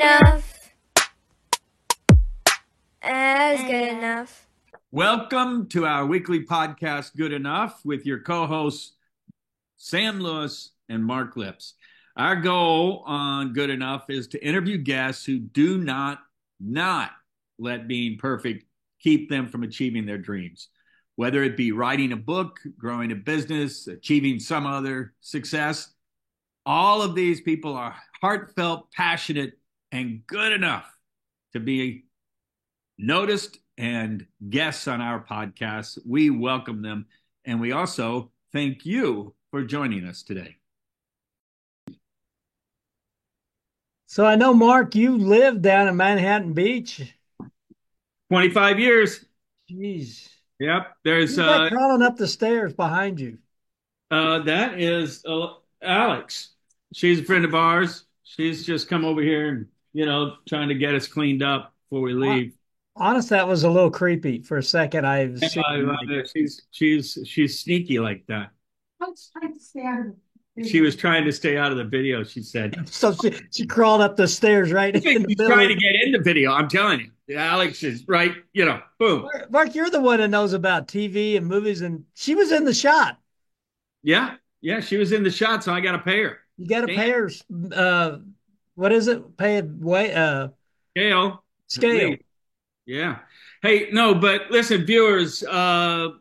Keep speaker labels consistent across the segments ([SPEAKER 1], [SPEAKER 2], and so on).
[SPEAKER 1] enough. As good enough.
[SPEAKER 2] Welcome to our weekly podcast, Good Enough, with your co-hosts, Sam Lewis and Mark Lips. Our goal on Good Enough is to interview guests who do not let being perfect keep them from achieving their dreams. Whether it be writing a book, growing a business, achieving some other success, all of these people are heartfelt, passionate, and good enough to be noticed and guests on our podcast. We welcome them, and we also thank you for joining us today.
[SPEAKER 3] So I know, Mark, you live down in Manhattan Beach.
[SPEAKER 2] 25 years.
[SPEAKER 3] Jeez.
[SPEAKER 2] Yep. There's
[SPEAKER 3] Who's that crawling up the stairs behind you?
[SPEAKER 2] That is Alex. She's a friend of ours. She's just come over here and, trying to get us cleaned up before we leave.
[SPEAKER 3] Honest, that was a little creepy for a second.
[SPEAKER 2] She's sneaky like that.
[SPEAKER 4] I was trying to stay out of it.
[SPEAKER 2] She was trying to stay out of the video, she said.
[SPEAKER 3] So she crawled up the stairs right in the
[SPEAKER 2] She's
[SPEAKER 3] middle.
[SPEAKER 2] trying to get in the video, I'm telling you. Alex is right, boom.
[SPEAKER 3] Mark, you're the one that knows about TV and movies, and she was in the shot.
[SPEAKER 2] Yeah, she was in the shot, so I got to pay her.
[SPEAKER 3] You got to pay her. What is it? Pay it way. Scale.
[SPEAKER 2] Yeah. Hey, no, but listen, viewers, our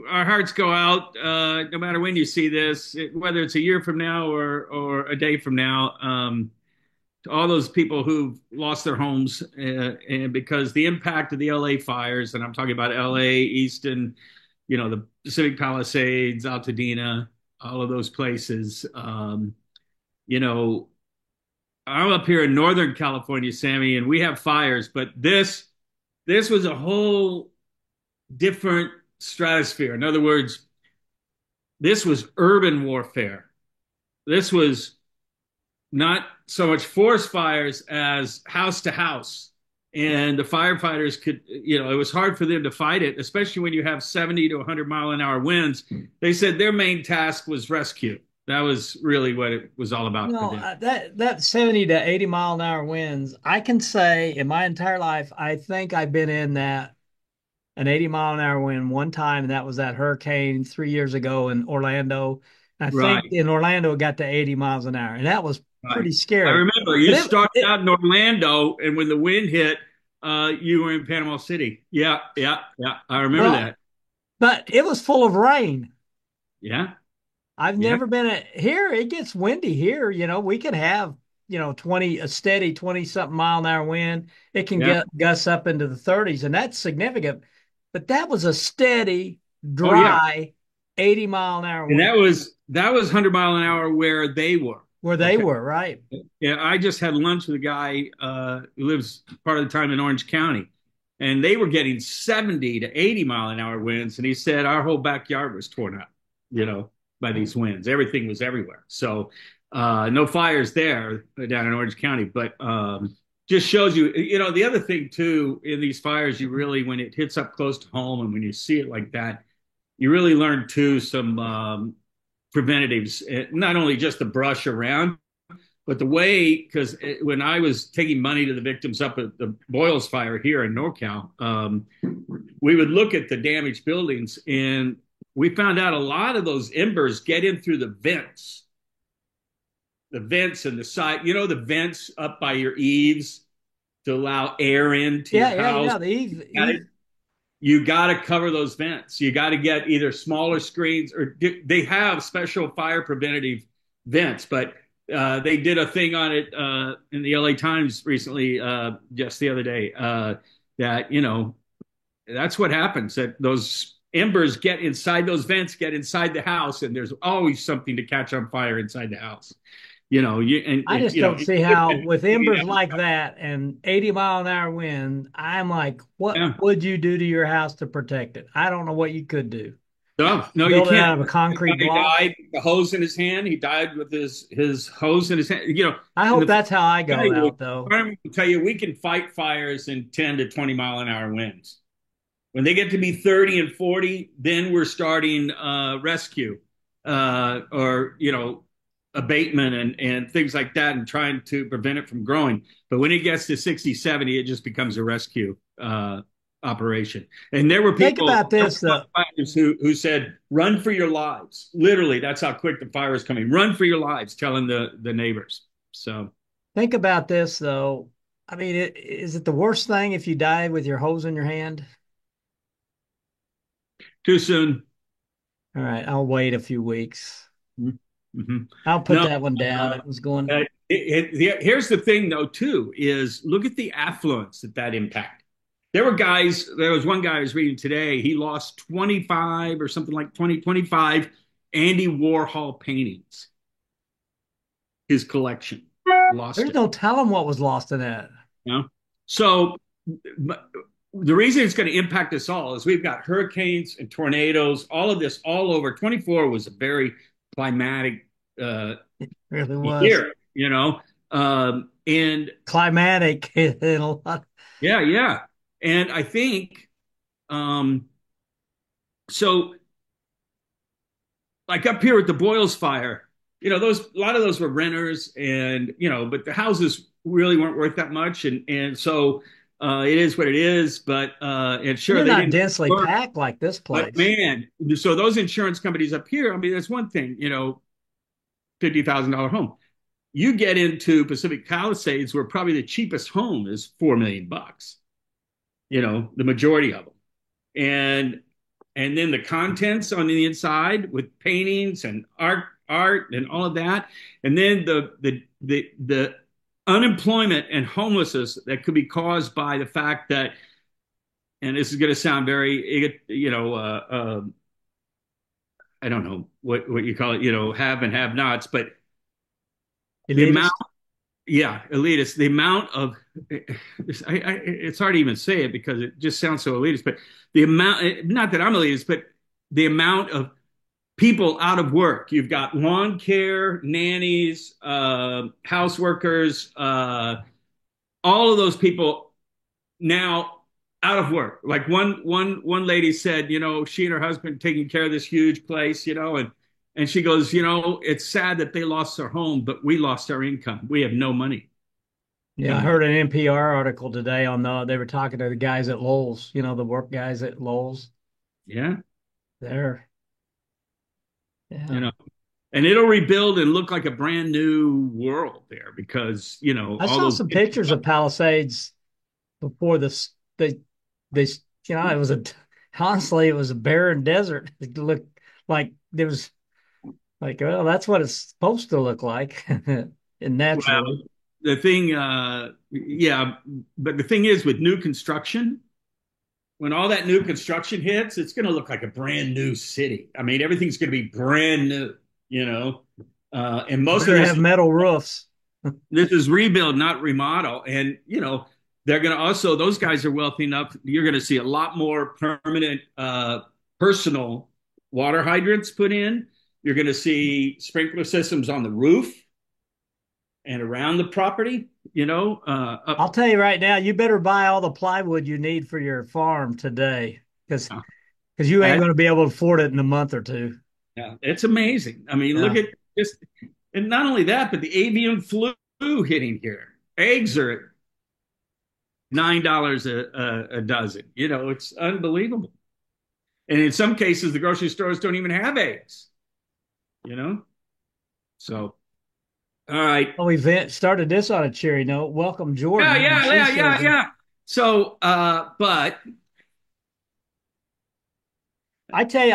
[SPEAKER 2] hearts go out no matter when you see this, whether it's a year from now or a day from now, to all those people who've lost their homes and because the impact of the LA fires, and I'm talking about LA, Easton, the Pacific Palisades, Altadena, all of those places. I'm up here in Northern California, Sammy, and we have fires, but this was a whole different stratosphere. In other words, this was urban warfare. This was not so much forest fires as house to house. And the firefighters could, it was hard for them to fight it, especially when you have 70 to 100 mile an hour winds. They said their main task was rescue. That was really what it was all about for them.
[SPEAKER 3] That 70 to 80 mile an hour winds, I can say in my entire life, I think I've been in an 80 mile an hour wind one time, and that was that hurricane 3 years ago in Orlando. I think in Orlando it got to 80 miles an hour, and that was pretty scary.
[SPEAKER 2] I remember you started out in Orlando, and when the wind hit, you were in Panama City. Yeah. I remember that.
[SPEAKER 3] But it was full of rain.
[SPEAKER 2] Yeah.
[SPEAKER 3] I've never been here. It gets windy here. We can have, a steady 20 something mile an hour wind. It can get gusts up into the 30s, and that's significant. But that was a steady, dry 80 mile an hour wind.
[SPEAKER 2] And that was 100 mile an hour where they were.
[SPEAKER 3] Where they were, right.
[SPEAKER 2] Yeah, I just had lunch with a guy who lives part of the time in Orange County, and they were getting 70 to 80 mile an hour winds. And he said our whole backyard was torn up, by these winds. Everything was everywhere. So no fires there down in Orange County, but just shows you, the other thing too, in these fires, you really, when it hits up close to home and when you see it like that, you really learn too some preventatives, not only just the brush around, but the way, because when I was taking money to the victims up at the Boyles fire here in NorCal, we would look at the damaged buildings, and we found out a lot of those embers get in through the vents and the side, the vents up by your eaves to allow air into your house.
[SPEAKER 3] Yeah, the eaves.
[SPEAKER 2] You got to cover those vents. You got to get either smaller screens, or they have special fire preventative vents, but they did a thing on it in the LA Times recently, just the other day, that, that's what happens, that those embers get inside those vents, get inside the house, and there's always something to catch on fire inside the house.
[SPEAKER 3] I just don't see how with embers like that and 80 mile an hour wind, I'm like, what would you do to your house to protect it? I don't know what you could do.
[SPEAKER 2] No, you
[SPEAKER 3] Build it
[SPEAKER 2] can't.
[SPEAKER 3] out of a concrete block.
[SPEAKER 2] He died with the hose in his hand. He died with his hose in his hand.
[SPEAKER 3] I hope that's how I go out, though.
[SPEAKER 2] I will tell you, we can fight fires in 10 to 20 mile an hour winds. When they get to be 30 and 40, then we're starting rescue or abatement and things like that and trying to prevent it from growing. But when it gets to 60, 70, it just becomes a rescue operation. And there were
[SPEAKER 3] Think
[SPEAKER 2] people
[SPEAKER 3] about this, though.
[SPEAKER 2] who said, run for your lives. Literally, that's how quick the fire is coming. Run for your lives, telling the neighbors. So
[SPEAKER 3] Think about this, though. I mean, is it the worst thing if you die with your hose in your hand?
[SPEAKER 2] too soon.
[SPEAKER 3] All right, I'll wait a few weeks.
[SPEAKER 2] Mm-hmm.
[SPEAKER 3] I'll put
[SPEAKER 2] No,
[SPEAKER 3] that one down. It was going.
[SPEAKER 2] here's the thing, though, too, is look at the affluence that impacted. There was one guy I was reading today. He lost 25 or something like 25 Andy Warhol paintings. His collection lost
[SPEAKER 3] There's
[SPEAKER 2] it.
[SPEAKER 3] no telling what was lost in that.
[SPEAKER 2] You know? So the reason it's going to impact us all is we've got hurricanes and tornadoes, all of this all over. 24 was a very climatic
[SPEAKER 3] It really was.
[SPEAKER 2] year, and
[SPEAKER 3] Climatic in a lot.
[SPEAKER 2] yeah. And I think so like up here with the Boyles fire, a lot of those were renters and but the houses really weren't worth that much and so it is what it is, but and sure
[SPEAKER 3] They're
[SPEAKER 2] they
[SPEAKER 3] not
[SPEAKER 2] didn't
[SPEAKER 3] densely
[SPEAKER 2] work,
[SPEAKER 3] packed like this place.
[SPEAKER 2] but man, so those insurance companies up here, I mean, that's one thing, $50,000 home. You get into Pacific Palisades where probably the cheapest home is $4 million, the majority of them. And then the contents on the inside with paintings and art and all of that. And then the unemployment and homelessness that could be caused by the fact that, and this is going to sound very, I don't know what you call it, have and have nots, but the amount, elitist, the amount of, it's hard to even say it because it just sounds so elitist, but the amount, not that I'm elitist, but the amount of people out of work. You've got lawn care, nannies, house workers, all of those people now out of work. Like one lady said, she and her husband taking care of this huge place, and she goes, it's sad that they lost their home, but we lost our income. We have no money.
[SPEAKER 3] Yeah, I heard an NPR article today they were talking to the guys at Lowe's, the work guys at Lowe's.
[SPEAKER 2] Yeah.
[SPEAKER 3] There. Yeah.
[SPEAKER 2] And it'll rebuild and look like a brand new world there because,
[SPEAKER 3] I saw some pictures of Palisades before this. It was honestly, it was a barren desert. It looked like there was like, well, that's what it's supposed to look like. And naturally.
[SPEAKER 2] Well, the thing, but the thing is with new construction, when all that new construction hits, it's going to look like a brand new city. I mean, everything's going to be brand new, and most of this
[SPEAKER 3] have metal roofs.
[SPEAKER 2] This is rebuild, not remodel. And, they're going to also, those guys are wealthy enough. You're going to see a lot more permanent, personal water hydrants put in. You're going to see sprinkler systems on the roof and around the property,
[SPEAKER 3] I'll tell you right now, you better buy all the plywood you need for your farm today because you ain't going to be able to afford it in a month or two.
[SPEAKER 2] Yeah, it's amazing. I mean, look at just, and not only that, but the avian flu hitting here. Eggs are at $9 a dozen. It's unbelievable. And in some cases, the grocery stores don't even have eggs. So, all right.
[SPEAKER 3] Well, we started this on a cheery note. Welcome, Jordan.
[SPEAKER 2] Yeah. So, but
[SPEAKER 3] I tell you,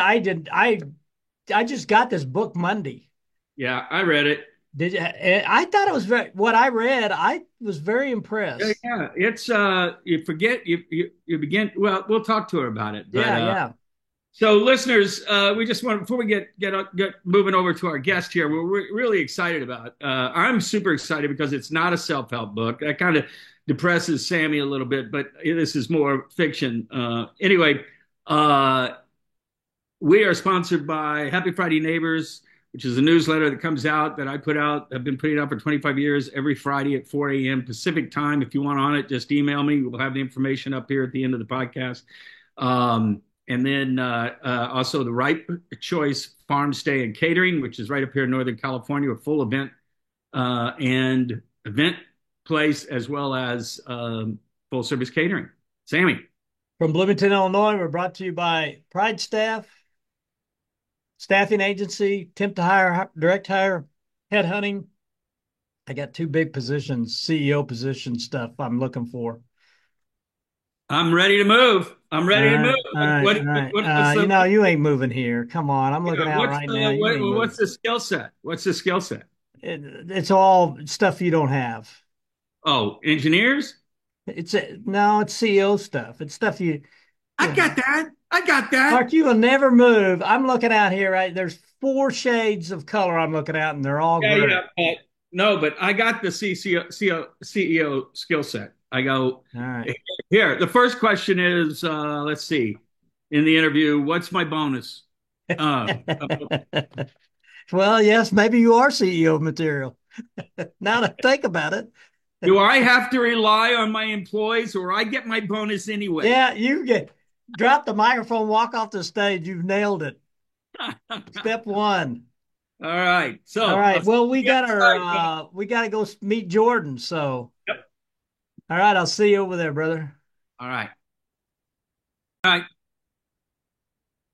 [SPEAKER 3] I just got this book Monday.
[SPEAKER 2] Yeah, I read it.
[SPEAKER 3] Did you? I thought it was what I read. I was very impressed.
[SPEAKER 2] Yeah. It's you forget you begin. Well, we'll talk to her about it. But,
[SPEAKER 3] yeah.
[SPEAKER 2] So, listeners, we just want before we get moving over to our guest here, we're really excited about. I'm super excited because it's not a self-help book. That kind of depresses Sammy a little bit, but this is more fiction. Anyway, we are sponsored by Happy Friday Neighbors, which is a newsletter that comes out that I put out. I've been putting it out for 25 years every Friday at 4 a.m. Pacific time. If you want on it, just email me. We'll have the information up here at the end of the podcast. And then also the Right Choice Farm Stay and Catering, which is right up here in Northern California, a full and event place, as well as full service catering. Sammy.
[SPEAKER 3] From Bloomington, Illinois, we're brought to you by Pride Staff, staffing agency, temp to hire, direct hire, headhunting. I got two big positions, CEO position stuff I'm looking for.
[SPEAKER 2] I'm ready to move. I'm ready to move.
[SPEAKER 3] All right. You ain't moving here. Come on. I'm looking out right now.
[SPEAKER 2] What's the skill set? What's the skill set?
[SPEAKER 3] It's all stuff you don't have.
[SPEAKER 2] Oh, engineers?
[SPEAKER 3] It's CEO stuff. It's stuff you.
[SPEAKER 2] I got that.
[SPEAKER 3] Mark, you will never move. I'm looking out here, right? There's 4 shades of color I'm looking at, and they're all gray.
[SPEAKER 2] But I got the CEO skill set. I go,
[SPEAKER 3] all right.
[SPEAKER 2] Here, the first question is, let's see, in the interview, what's my bonus?
[SPEAKER 3] Well, yes, maybe you are CEO material. Now to think about it.
[SPEAKER 2] Do I have to rely on my employees, or I get my bonus anyway?
[SPEAKER 3] Yeah, drop the microphone, walk off the stage. You've nailed it. Step 1.
[SPEAKER 2] All right.
[SPEAKER 3] Well, we got to go meet Jordan. So,
[SPEAKER 2] yep.
[SPEAKER 3] All right. I'll see you over there, brother.
[SPEAKER 2] All right.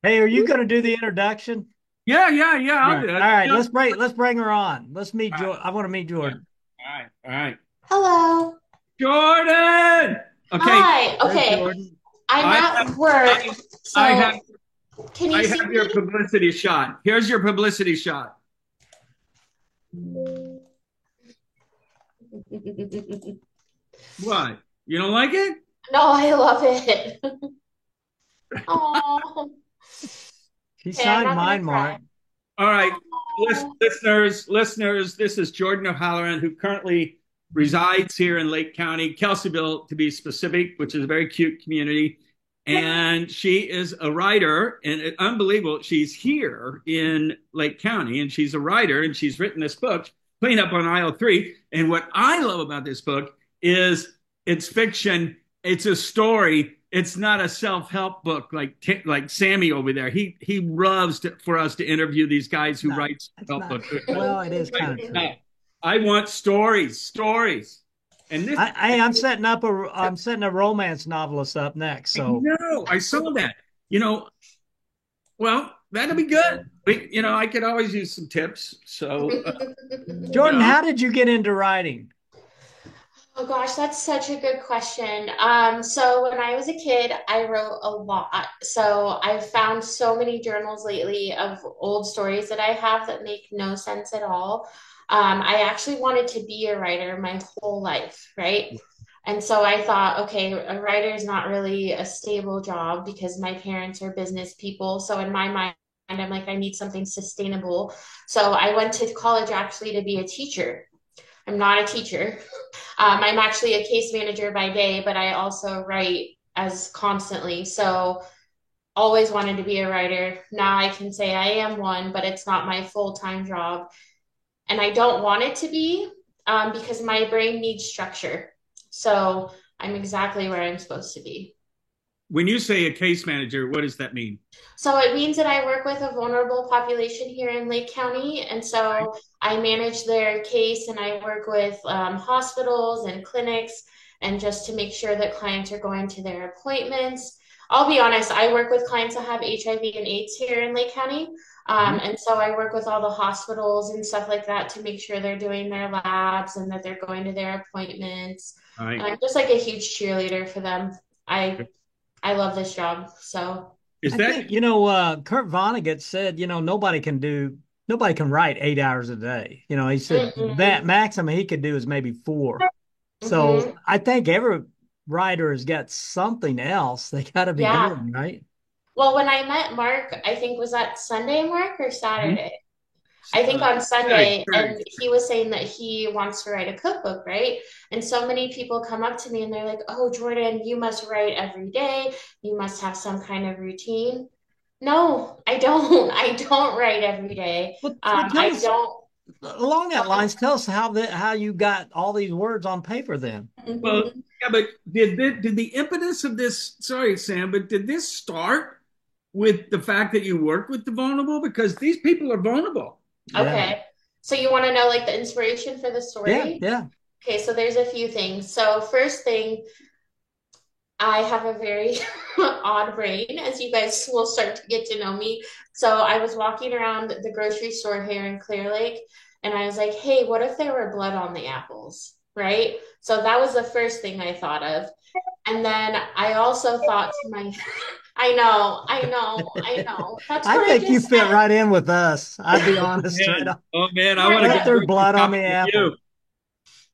[SPEAKER 3] Hey, are you going to do the introduction?
[SPEAKER 2] Yeah. I'll do it.
[SPEAKER 3] All right. Let's bring her on. Let's meet Jordan. I want to meet Jordan.
[SPEAKER 2] Yeah. All right.
[SPEAKER 5] Hello.
[SPEAKER 2] Jordan. Okay.
[SPEAKER 5] Hi. Okay.
[SPEAKER 3] Jordan.
[SPEAKER 5] I'm at work. Can you see
[SPEAKER 2] have your publicity shot. Here's your publicity shot. What? You don't like it?
[SPEAKER 5] No, I love it. Oh.
[SPEAKER 3] She signed mine, Mark.
[SPEAKER 2] All right. Listeners, this is Jordan O'Halloran, who currently resides here in Lake County, Kelseyville to be specific, which is a very cute community. And she is a writer, and it's unbelievable. She's here in Lake County, and she's a writer, and she's written this book, Clean Up on Aisle 3. And what I love about this book is it's fiction. It's a story. It's not a self-help book like Sammy over there. He loves for us to interview these guys who write self-help books.
[SPEAKER 3] Well, it is kind of true.
[SPEAKER 2] I want stories. And this,
[SPEAKER 3] I'm setting a romance novelist up next. So
[SPEAKER 2] no, I saw that. Well, that'll be good. I could always use some tips. So,
[SPEAKER 3] Jordan, how did you get into writing?
[SPEAKER 5] Oh gosh, that's such a good question. So when I was a kid, I wrote a lot. So I've found so many journals lately of old stories that I have that make no sense at all. I actually wanted to be a writer my whole life, right? And so I thought, okay, a writer is not really a stable job because my parents are business people. So in my mind, I'm like, I need something sustainable. So I went to college actually to be a teacher. I'm not a teacher. I'm actually a case manager by day, but I also write as constantly. So always wanted to be a writer. Now I can say I am one, but it's not my full-time job. And I don't want it to be because my brain needs structure. So I'm exactly where I'm supposed to be.
[SPEAKER 2] When you say a case manager, what does that mean?
[SPEAKER 5] So it means that I work with a vulnerable population here in Lake County. And so I manage their case and I work with hospitals and clinics and just to make sure that clients are going to their appointments. I'll be honest, I work with clients that have HIV and AIDS here in Lake County. And so I work with all the hospitals and stuff like that to make sure they're doing their labs and that they're going to their appointments.
[SPEAKER 2] Right.
[SPEAKER 5] And I'm just like a huge cheerleader for them. I love this job. So
[SPEAKER 3] Kurt Vonnegut said, nobody can write 8 hours a day. He said that maximum he could do is maybe 4. So I think every writer has got something else they got to be doing, right?
[SPEAKER 5] Well, when I met Mark, I think was that Sunday, Mark, or Saturday? I think on Sunday, and he was saying that he wants to write a cookbook, right? And so many people come up to me and they're like, oh, Jordan, you must write every day. You must have some kind of routine. No, I don't. I don't write every day. I don't.
[SPEAKER 3] Along that lines, tell us how you got all these words on paper then.
[SPEAKER 2] Well, yeah, but did the impetus of this, sorry, Sam, but did this start with the fact that you work with the vulnerable? Because these people are vulnerable.
[SPEAKER 3] Yeah.
[SPEAKER 5] Okay. So you want to know like the inspiration for the
[SPEAKER 3] Yeah,
[SPEAKER 5] story?
[SPEAKER 3] yeah.
[SPEAKER 5] Okay, so there's a few things. So first thing, I have a very odd brain, as you guys will start to get to know me. So I was walking around the grocery store here in Clear Lake, and I was like, hey, what if there were blood on the apples? Right? So that was the first thing I thought of. And then I also thought to my, I know. That's
[SPEAKER 3] I
[SPEAKER 5] what I
[SPEAKER 3] think you
[SPEAKER 5] just
[SPEAKER 3] fit
[SPEAKER 5] said.
[SPEAKER 3] right in with us. I'll be honest, right?
[SPEAKER 2] Oh man, I
[SPEAKER 5] Right.
[SPEAKER 2] want to
[SPEAKER 3] What
[SPEAKER 2] go
[SPEAKER 3] if there's
[SPEAKER 2] grocery
[SPEAKER 3] blood on the
[SPEAKER 2] shopping with
[SPEAKER 3] apple?
[SPEAKER 2] you.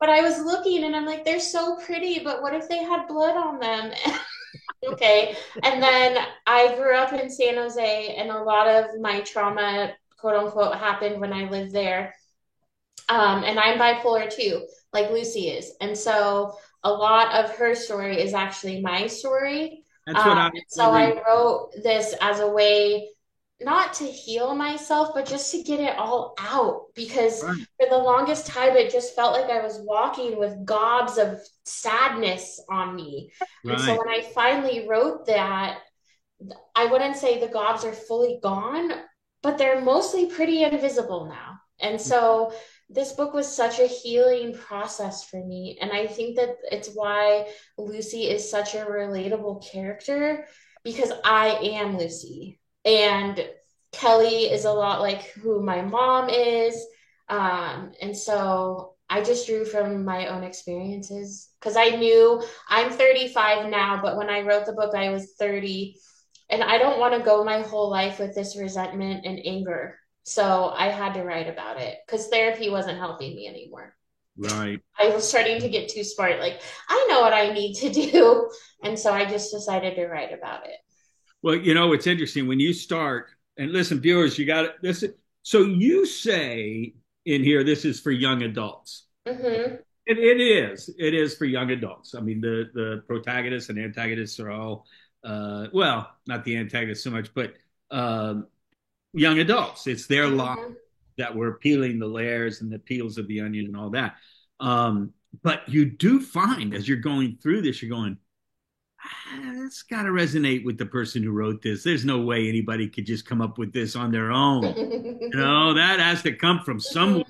[SPEAKER 5] But I was looking and I'm like, they're so pretty, but what if they had blood on them? Okay. And then I grew up in San Jose, and a lot of my trauma, quote unquote, happened when I lived there. And I'm bipolar too, like Lucy is. And so a lot of her story is actually my story.
[SPEAKER 2] That's what I
[SPEAKER 5] So
[SPEAKER 2] read.
[SPEAKER 5] I wrote this as a way not to heal myself, but just to get it all out because
[SPEAKER 2] Right,
[SPEAKER 5] for the longest time, it just felt like I was walking with gobs of sadness on me. And so
[SPEAKER 2] right.
[SPEAKER 5] when I finally wrote that, I wouldn't say the gobs are fully gone, but they're mostly pretty invisible now. And so this book was such a healing process for me. And I think that it's why Lucy is such a relatable character because I am Lucy. And Kelly is a lot like who my mom is. And so I just drew from my own experiences because I knew I'm 35 now, but when I wrote the book, I was 30 and I don't want to go my whole life with this resentment and anger. So I had to write about it because therapy wasn't helping me anymore.
[SPEAKER 2] Right.
[SPEAKER 5] I was starting to get too smart. Like, I know what I need to do. And so I just decided to write about it.
[SPEAKER 2] Well, it's interesting when you start, and listen, viewers, you got it. So you say in here, this is for young adults.
[SPEAKER 5] Mm-hmm.
[SPEAKER 2] It is. It is for young adults. I mean, the protagonists and antagonists are all, well, not the antagonists so much, but young adults. It's their life
[SPEAKER 5] Mm-hmm.
[SPEAKER 2] that we're peeling the layers and the peels of the onion and all that. But you do find as you're going through this, you're going, that's got to resonate with the person who wrote this. There's no way anybody could just come up with this on their own. That has to come from somewhere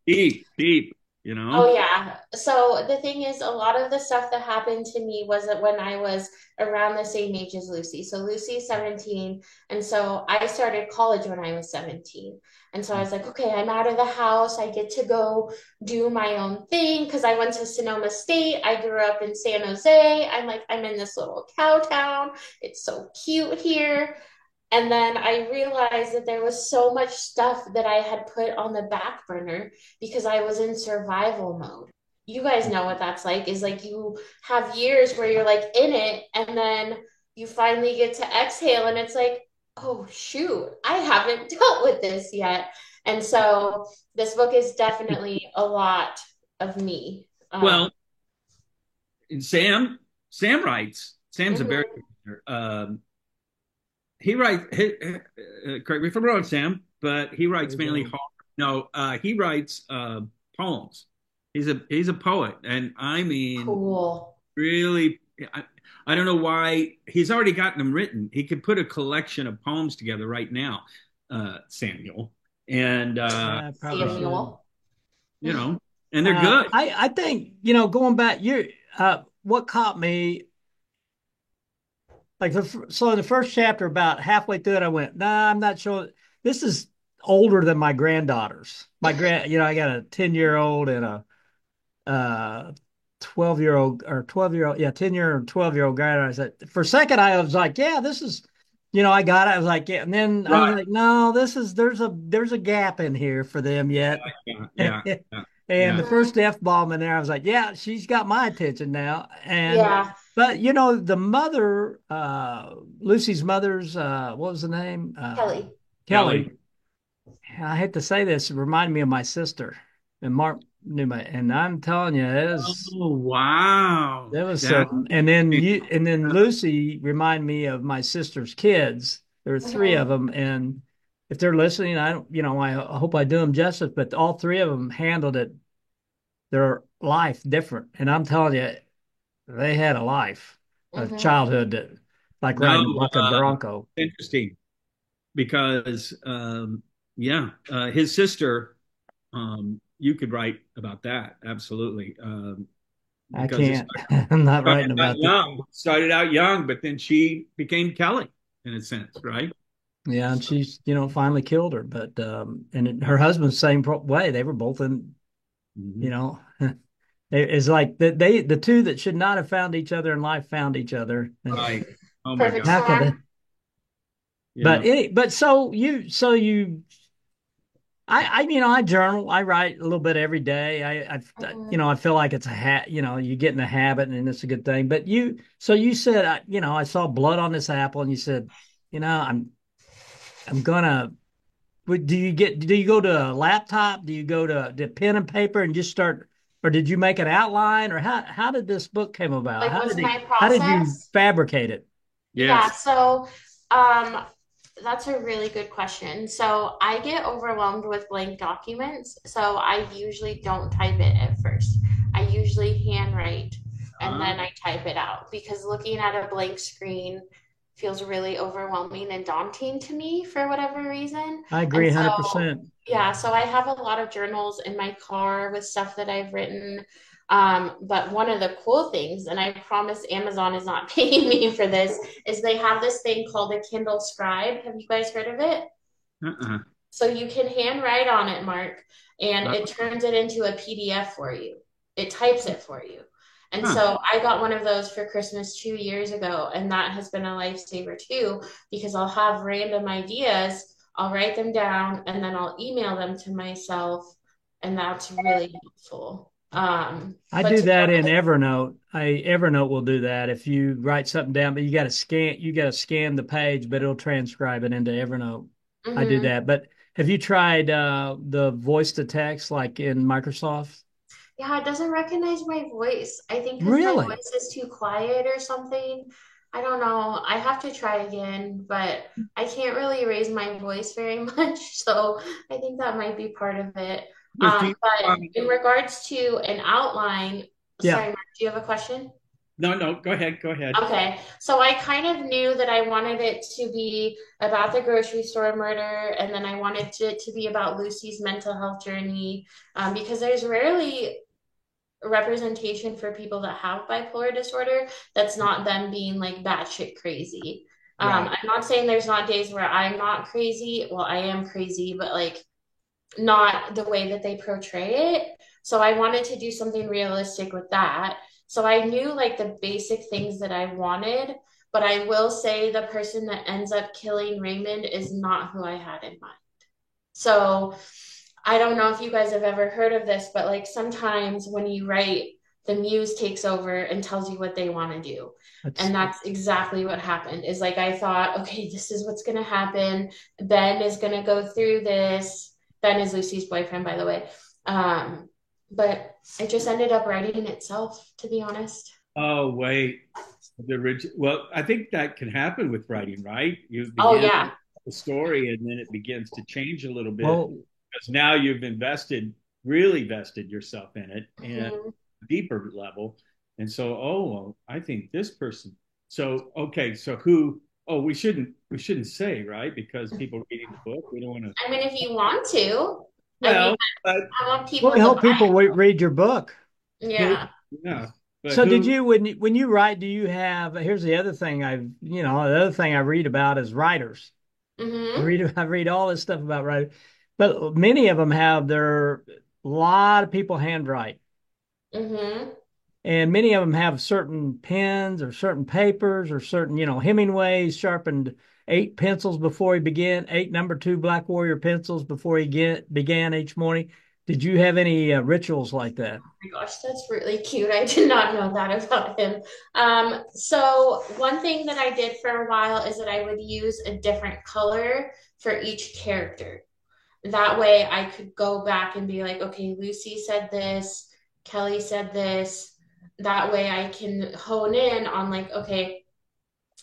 [SPEAKER 2] deep, deep, you know?
[SPEAKER 5] Oh yeah. So the thing is, a lot of the stuff that happened to me was that when I was around the same age as Lucy. So Lucy's 17, and so I started college when I was 17. And so I was like, okay, I'm out of the house. I get to go do my own thing because I went to Sonoma State. I grew up in San Jose. I'm in this little cow town. It's so cute here. And then I realized that there was so much stuff that I had put on the back burner because I was in survival mode. You guys know what that's like, is like you have years where you're like in it, and then you finally get to exhale, and it's like, oh, shoot, I haven't dealt with this yet. And so this book is definitely a lot of me.
[SPEAKER 2] Well, Sam writes, Sam's a very,
[SPEAKER 5] Mhm,
[SPEAKER 2] he writes, correct me if I'm wrong, Sam, but he writes mainly
[SPEAKER 3] Mhm.
[SPEAKER 2] horror. No, he writes poems. He's a poet, and I mean,
[SPEAKER 5] cool.
[SPEAKER 2] really, I don't know why he's already gotten them written. He could put a collection of poems together right now, Samuel, and
[SPEAKER 3] Yeah, I probably should.
[SPEAKER 5] Samuel.
[SPEAKER 2] you know, and they're good.
[SPEAKER 3] I think, going back, what caught me, like, so in the first chapter, about halfway through it, I went, nah, I'm not sure. This is older than my granddaughters. I got a 10-year-old and a 12-year-old or 12-year-old, yeah, 10-year and 12-year-old guy. I said, for a second, I was like, yeah, this is, I got it. I was like, yeah. And then I was
[SPEAKER 2] Right.
[SPEAKER 3] like, no, there's a gap in here for them yet.
[SPEAKER 2] Yeah. Yeah. Yeah.
[SPEAKER 3] And
[SPEAKER 2] Yeah.
[SPEAKER 3] the first F-bomb in there, I was like, yeah, she's got my attention now.
[SPEAKER 5] Yeah.
[SPEAKER 3] But the mother, Lucy's mother's, what was the name?
[SPEAKER 5] Kelly.
[SPEAKER 3] Kelly. I hate to say this, it reminded me of my sister and Mark Newman. And I'm telling you,
[SPEAKER 2] Oh, wow.
[SPEAKER 3] there was
[SPEAKER 2] That,
[SPEAKER 3] some, and then Lucy reminded me of my sister's kids. There were three
[SPEAKER 5] Mhm.
[SPEAKER 3] of them, and if they're listening, I don't, I hope I do them justice. But all three of them handled their life different, and I'm telling you, they had a life, a
[SPEAKER 5] Mhm.
[SPEAKER 3] childhood that, like
[SPEAKER 2] no,
[SPEAKER 3] riding a bucking bronco.
[SPEAKER 2] interesting. because yeah, his sister, you could write about that absolutely,
[SPEAKER 3] I
[SPEAKER 2] because it
[SPEAKER 3] can't. I'm not writing
[SPEAKER 2] started out
[SPEAKER 3] about that.
[SPEAKER 2] young, started out young, but then she became Kelly in a sense, right?
[SPEAKER 3] Yeah, and
[SPEAKER 2] So,
[SPEAKER 3] she's, finally killed her. But
[SPEAKER 2] yeah.
[SPEAKER 3] her husband's same way. They were both in, you
[SPEAKER 2] Mhm.
[SPEAKER 3] know, it's like the two that should not have found each other in life found each other. And
[SPEAKER 2] Right. Oh my
[SPEAKER 5] Perfect
[SPEAKER 2] God.
[SPEAKER 3] how could
[SPEAKER 5] storm.
[SPEAKER 3] they?
[SPEAKER 2] Yeah.
[SPEAKER 3] But I journal. I write a little bit every day.
[SPEAKER 5] Mhm.
[SPEAKER 3] I feel like it's a you get in the habit and it's a good thing. But you said, I saw blood on this apple, and you said, I'm gonna. Do you go to a laptop? Do you go to pen and paper and just start, or did you make an outline, or how did this book came about?
[SPEAKER 5] Like, what's my
[SPEAKER 3] How did you
[SPEAKER 5] process?
[SPEAKER 3] fabricate it?
[SPEAKER 5] Yeah,
[SPEAKER 2] Yes.
[SPEAKER 5] so um, that's a really good question. So I get overwhelmed with blank documents, so I usually don't type it at first. I usually handwrite and
[SPEAKER 2] Uh,
[SPEAKER 5] then I type it out because looking at a blank screen feels really overwhelming and daunting to me for whatever reason.
[SPEAKER 3] I
[SPEAKER 5] And
[SPEAKER 3] agree
[SPEAKER 5] so,
[SPEAKER 3] 100%.
[SPEAKER 5] yeah, so I have a lot of journals in my car with stuff that I've written. But one of the cool things, and I promise Amazon is not paying me for this, is they have this thing called a Kindle Scribe. Have you guys heard of it?
[SPEAKER 2] uh-uh.
[SPEAKER 5] So you can handwrite on it, Mark, and
[SPEAKER 2] Uh,
[SPEAKER 5] it turns it into a PDF for you. It types it for you. And
[SPEAKER 2] huh.
[SPEAKER 5] so I got one of those for Christmas 2 years ago, and that has been a lifesaver too, because I'll have random ideas, I'll write them down, and then I'll email them to myself, and that's really helpful.
[SPEAKER 3] I
[SPEAKER 5] But
[SPEAKER 3] do
[SPEAKER 5] to be
[SPEAKER 3] that in
[SPEAKER 5] honest,
[SPEAKER 3] Evernote. Evernote will do that. If you write something down, but you got to scan the page, but it'll transcribe it into Evernote. I do
[SPEAKER 5] mhm.
[SPEAKER 3] that. But have you tried the voice to text like in Microsoft?
[SPEAKER 5] Yeah, it doesn't recognize my voice. I think because my
[SPEAKER 3] Really?
[SPEAKER 5] voice is too quiet or something. I don't know. I have to try again, but I can't really raise my voice very much. So I think that might be part of it.
[SPEAKER 2] But do you,
[SPEAKER 5] But in regards to an outline,
[SPEAKER 3] Yeah.
[SPEAKER 5] sorry, Mark, do you have a question?
[SPEAKER 2] no, no, go ahead, go ahead.
[SPEAKER 5] Okay, so I kind of knew that I wanted it to be about the grocery store murder, and then I wanted it to be about Lucy's mental health journey, because there's rarely representation for people that have bipolar disorder that's not them being like batshit crazy.
[SPEAKER 2] Right.
[SPEAKER 5] I'm not saying there's not days where I'm not crazy. Well, I am crazy, but like not the way that they portray it. So I wanted to do something realistic with that. So I knew like the basic things that I wanted, but I will say the person that ends up killing Raymond is not who I had in mind. So I don't know if you guys have ever heard of this, but like sometimes when you write, the muse takes over and tells you what they want to do.
[SPEAKER 3] That's
[SPEAKER 5] And that's exactly what happened. Is like I thought, okay, this is what's going to happen. Ben is going to go through this. Ben is Lucy's boyfriend, by the way. But it just ended up writing itself, to be honest.
[SPEAKER 2] Oh, wait. Well, I think that can happen with writing, right? You
[SPEAKER 5] Oh
[SPEAKER 2] begin
[SPEAKER 5] yeah.
[SPEAKER 2] the story and then it begins to change a little bit
[SPEAKER 3] well,
[SPEAKER 2] because now you've really vested yourself in it and
[SPEAKER 5] Mhm.
[SPEAKER 2] a deeper level. And so, oh, well, I think this person. So, okay, so who? Oh, we shouldn't say, right? Because people reading the book, we don't want to.
[SPEAKER 5] I mean, if you want to, I mean,
[SPEAKER 2] Well, but
[SPEAKER 5] I want
[SPEAKER 3] well,
[SPEAKER 5] people
[SPEAKER 3] we
[SPEAKER 5] to
[SPEAKER 3] hope
[SPEAKER 5] buy
[SPEAKER 3] people read your book.
[SPEAKER 5] it. Yeah.
[SPEAKER 2] yeah, but
[SPEAKER 3] So did
[SPEAKER 2] who?
[SPEAKER 3] you when you write, do you have, here's the other thing the other thing I read about is writers.
[SPEAKER 5] Hmm.
[SPEAKER 3] I read all this stuff about writing, but many of them have a lot of people handwrite,
[SPEAKER 5] Hmm.
[SPEAKER 3] and many of them have certain pens or certain papers or certain, Hemingway sharpened eight pencils before he began, eight number two Black Warrior pencils before he began each morning. Did you have any rituals like that?
[SPEAKER 5] My gosh, that's really cute. I did not know that about him. So one thing that I did for a while is that I would use a different color for each character. That way I could go back and be like, okay, Lucy said this, Kelly said this. That way I can hone in on like, okay,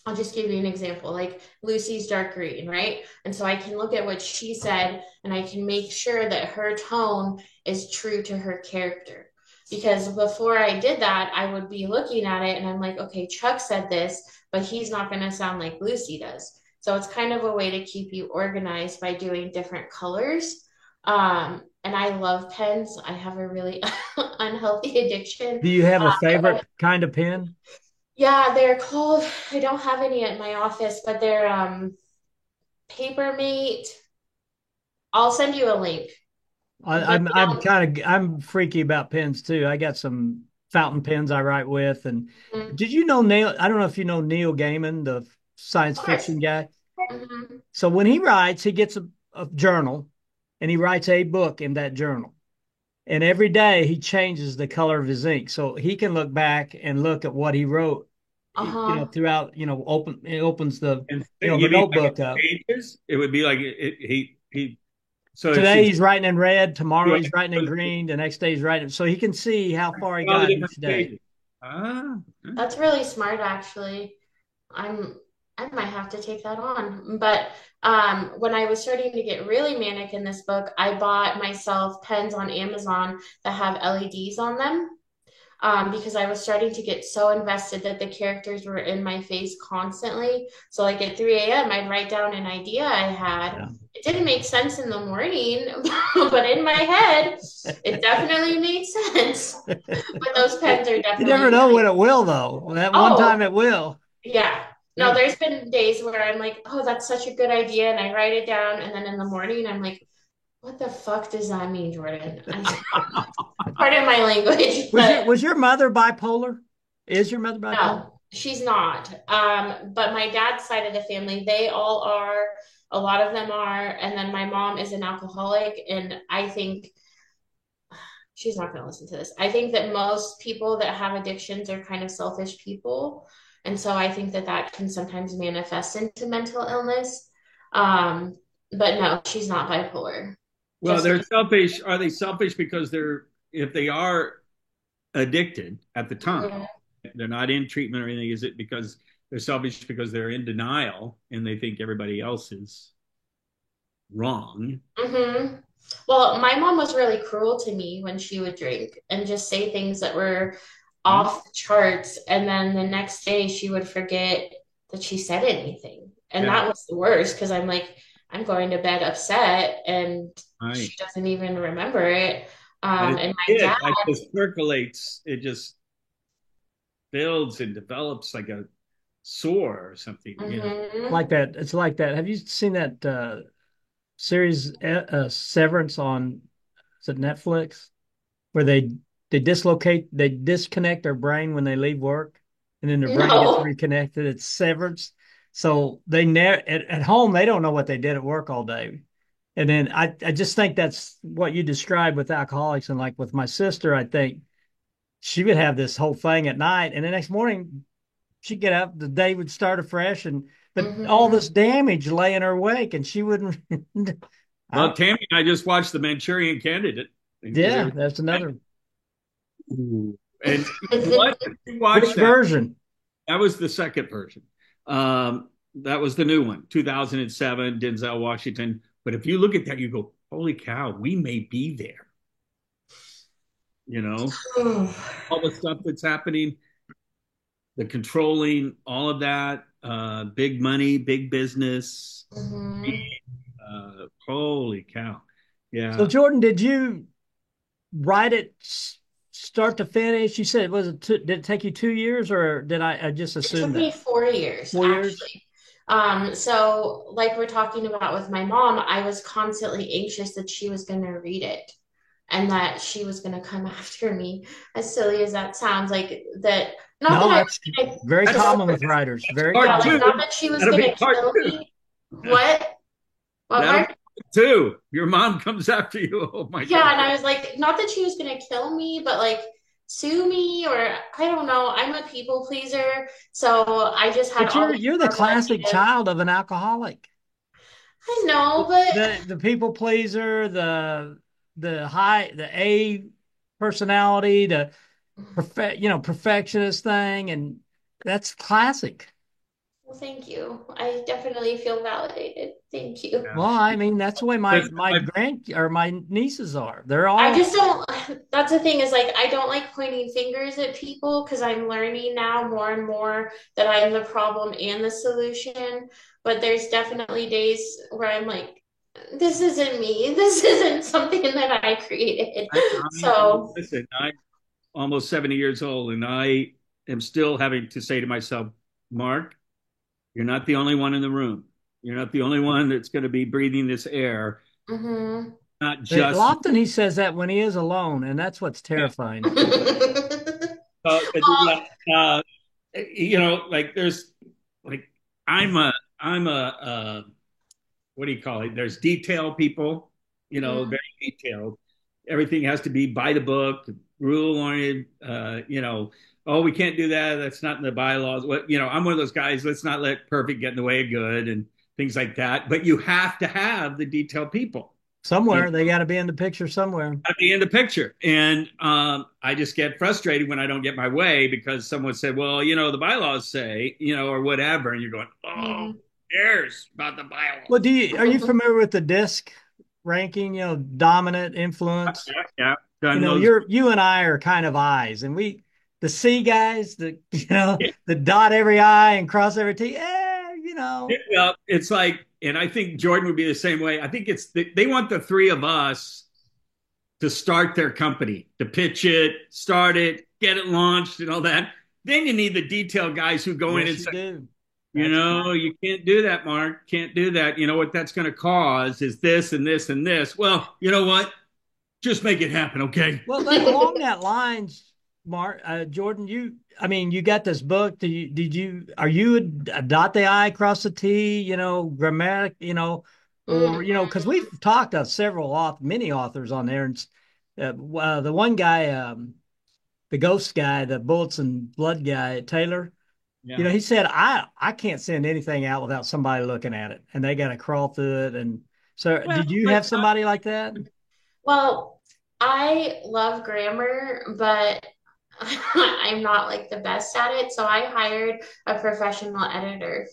[SPEAKER 5] I'll just give you an example. Like Lucy's dark green, right? And so I can look at what she said and I can make sure that her tone is true to her character. Because before I did that, I would be looking at it and I'm like, okay, Chuck said this, but he's not going to sound like Lucy does. So it's kind of a way to keep you organized by doing different colors. And I love pens. I have a really unhealthy addiction.
[SPEAKER 3] Do you have a
[SPEAKER 5] But
[SPEAKER 3] favorite kind of pen?
[SPEAKER 5] yeah, they're called, I don't have any at my office, but they're Papermate. I'll send you a link. But they don't.
[SPEAKER 3] I'm freaky about pens too. I got some fountain pens I write with. And
[SPEAKER 5] Mhm.
[SPEAKER 3] did you know Neil? I don't know if you know Neil Gaiman, the science
[SPEAKER 5] Of course.
[SPEAKER 3] fiction guy.
[SPEAKER 5] Mhm.
[SPEAKER 3] So when he writes, he gets a journal and he writes a book in that journal. And every day he changes the color of his ink. So he can look back and look at what he wrote,
[SPEAKER 5] Uh-huh.
[SPEAKER 3] throughout, it opens
[SPEAKER 2] And
[SPEAKER 3] the
[SPEAKER 2] you mean like
[SPEAKER 3] notebook up.
[SPEAKER 2] pages? It would be like he. So
[SPEAKER 3] Today
[SPEAKER 2] it's
[SPEAKER 3] he's writing in red, tomorrow
[SPEAKER 2] right.
[SPEAKER 3] he's writing in green, the next day he's writing. So he can see how far he
[SPEAKER 2] All the
[SPEAKER 3] got
[SPEAKER 2] different
[SPEAKER 3] each day.
[SPEAKER 2] pages. Ah,
[SPEAKER 5] That's really smart, actually. I'm I might have to take that on. But when I was starting to get really manic in this book, I bought myself pens on Amazon that have LEDs on them. Because I was starting to get so invested that the characters were in my face constantly. So, like at 3 a.m., I'd write down an idea I had.
[SPEAKER 3] Yeah.
[SPEAKER 5] It didn't make sense in the morning, but in my head, it definitely made sense. But those pens are
[SPEAKER 3] You never
[SPEAKER 5] definitely
[SPEAKER 3] know
[SPEAKER 5] nice.
[SPEAKER 3] when it will, though. That one time
[SPEAKER 5] Oh,
[SPEAKER 3] it will.
[SPEAKER 5] yeah. No,
[SPEAKER 2] yeah.
[SPEAKER 5] there's been days where I'm like, oh, that's such a good idea. And I write it down. And then in the morning, I'm like, what the fuck does that mean, Jordan? Pardon my language,
[SPEAKER 3] Was your
[SPEAKER 5] but
[SPEAKER 3] was your mother bipolar? Is your mother bipolar?
[SPEAKER 5] no, she's not. But my dad's side of the family, they all are. A lot of them are. And then my mom is an alcoholic. And I think she's not going to listen to this. I think that most people that have addictions are kind of selfish people. And so I think that that can sometimes manifest into mental illness. Um, but no, she's not bipolar.
[SPEAKER 2] Well,
[SPEAKER 5] Just
[SPEAKER 2] they're selfish. Are they selfish because if they are addicted at the time,
[SPEAKER 5] mm-hmm.
[SPEAKER 2] they're not in treatment or anything? Is it because they're selfish because they're in denial and they think everybody else is wrong?
[SPEAKER 5] Mm-hmm. Well, my mom was really cruel to me when she would drink and just say things that were
[SPEAKER 2] Huh?
[SPEAKER 5] off the charts. And then the next day she would forget that she said anything. And
[SPEAKER 2] Yeah,
[SPEAKER 5] that was the worst because I'm like, I'm going to bed upset and
[SPEAKER 2] right.
[SPEAKER 5] she doesn't even remember it.
[SPEAKER 2] And as
[SPEAKER 5] And
[SPEAKER 2] a
[SPEAKER 5] my
[SPEAKER 2] kid,
[SPEAKER 5] dad,
[SPEAKER 2] that just percolates. It just builds and develops like a sore or something.
[SPEAKER 5] mhm.
[SPEAKER 3] Like that. It's like that. Have you seen that series Severance on, is it Netflix? Where they disconnect their brain when they leave work, and then their brain gets
[SPEAKER 5] No.
[SPEAKER 3] reconnected. It's Severance. So they never at home they don't know what they did at work all day. And then I just think that's what you described with alcoholics. And like with my sister, I think she would have this whole thing at night, and the next morning she'd get up, the day would start afresh, and but all
[SPEAKER 5] Hmm.
[SPEAKER 3] this damage lay in her wake, and she wouldn't.
[SPEAKER 2] Well,
[SPEAKER 3] I,
[SPEAKER 2] Tammy and I just watched The Manchurian Candidate because
[SPEAKER 3] yeah, that's another.
[SPEAKER 2] and you know what? You
[SPEAKER 3] Which
[SPEAKER 2] watch that.
[SPEAKER 3] version?
[SPEAKER 2] That was the second version. That was the new one, 2007, Denzel Washington. But if you look at that, you go, holy cow, we may be there. You know, all the stuff that's happening, the controlling, all of that, big money, big business.
[SPEAKER 5] Hmm.
[SPEAKER 2] Holy cow.
[SPEAKER 3] So
[SPEAKER 2] Yeah.
[SPEAKER 3] Jordan, did you write it start to finish? You said did it take you 2 years, or did I just
[SPEAKER 5] It
[SPEAKER 3] assume
[SPEAKER 5] took me
[SPEAKER 3] that?
[SPEAKER 5] 4 years,
[SPEAKER 3] 4 years?
[SPEAKER 5] actually. So like we're talking about with my mom, I was constantly anxious that she was going to read it and that she was going to come after me. As silly as that sounds, like that, not that
[SPEAKER 3] No,
[SPEAKER 5] I
[SPEAKER 3] that's
[SPEAKER 5] was going to
[SPEAKER 3] very
[SPEAKER 2] That's,
[SPEAKER 5] kill
[SPEAKER 3] common with
[SPEAKER 5] her.
[SPEAKER 3] writers. Very
[SPEAKER 2] part
[SPEAKER 5] Yeah, like
[SPEAKER 3] common.
[SPEAKER 2] two.
[SPEAKER 5] not that she was
[SPEAKER 2] That'll
[SPEAKER 5] going
[SPEAKER 2] be
[SPEAKER 5] to
[SPEAKER 2] part
[SPEAKER 5] kill
[SPEAKER 2] two.
[SPEAKER 5] me. What? What,
[SPEAKER 2] That'll be
[SPEAKER 5] Mark?
[SPEAKER 2] part two. Your mom comes after you. Oh my
[SPEAKER 5] Yeah, and
[SPEAKER 2] God.
[SPEAKER 5] I was like, not that she was going to kill me, but like sue me or I don't know. I'm a people pleaser, so I just had
[SPEAKER 3] But
[SPEAKER 5] all these
[SPEAKER 3] you're the
[SPEAKER 5] horrible
[SPEAKER 3] classic
[SPEAKER 5] ideas.
[SPEAKER 3] child of an alcoholic.
[SPEAKER 5] I know, but
[SPEAKER 3] The people pleaser, the A personality, the perfectionist thing, and that's classic.
[SPEAKER 5] Well, thank you. I definitely feel validated. Thank you.
[SPEAKER 3] Well, I mean, that's the way
[SPEAKER 2] Listen,
[SPEAKER 3] my nieces are. They're
[SPEAKER 5] I
[SPEAKER 3] all
[SPEAKER 5] just don't, that's the thing is like, I don't like pointing fingers at people because I'm learning now more and more that I'm the problem and the solution. But there's definitely days where I'm like, this isn't me. This isn't something that I created. So,
[SPEAKER 2] listen, I'm almost 70 years old, and I am still having to say to myself, Mark, you're not the only one in the room. You're not the only one that's going to be breathing this air.
[SPEAKER 5] mhm.
[SPEAKER 2] Not just,
[SPEAKER 3] often he says that when he is alone, and that's what's terrifying.
[SPEAKER 2] uh, uh, like there's like I'm a I'm a what do you call it? There's detail people,
[SPEAKER 5] Mhm.
[SPEAKER 2] very detailed. Everything has to be by the book, rule oriented. Oh, we can't do that. That's not in the bylaws. What I'm one of those guys. Let's not let perfect get in the way of good and things like that. But you have to have the detailed people.
[SPEAKER 3] Somewhere they got to be in the picture somewhere.
[SPEAKER 2] At the end of the picture. And I just get frustrated when I don't get my way because someone said, well, the bylaws say, or whatever. And you're going, oh,
[SPEAKER 5] Mhm.
[SPEAKER 2] who cares about the bylaws?
[SPEAKER 3] Well, are you familiar with the DISC ranking? Dominant, influence.
[SPEAKER 2] Yeah. Done those.
[SPEAKER 3] You and I are kind of I's, and the C guys, the dot every I and cross every T.
[SPEAKER 2] Yeah, it's like, and I think Jordan would be the same way. I think they want the three of us to start their company, to pitch it, start it, get it launched, and all that. Then you need the detail guys who go in and say,
[SPEAKER 3] do.
[SPEAKER 2] you can't do that, Mark. Can't do that. You know what that's going to cause is this and this and this. Well, you know what? Just make it happen, okay?
[SPEAKER 3] Well, along that lines, Mark, Jordan, you got this book. Are you a dot the I, cross the T, grammatic, or, because we've talked to many authors on there. And the one guy, the ghost guy, the bullets and blood guy, Taylor,
[SPEAKER 2] Yeah.
[SPEAKER 3] he said, I can't send anything out without somebody looking at it and they got to crawl through it. And so
[SPEAKER 2] Well,
[SPEAKER 3] did you have somebody like that?
[SPEAKER 5] Well, I love grammar, but I'm not like the best at it. So I hired a professional editor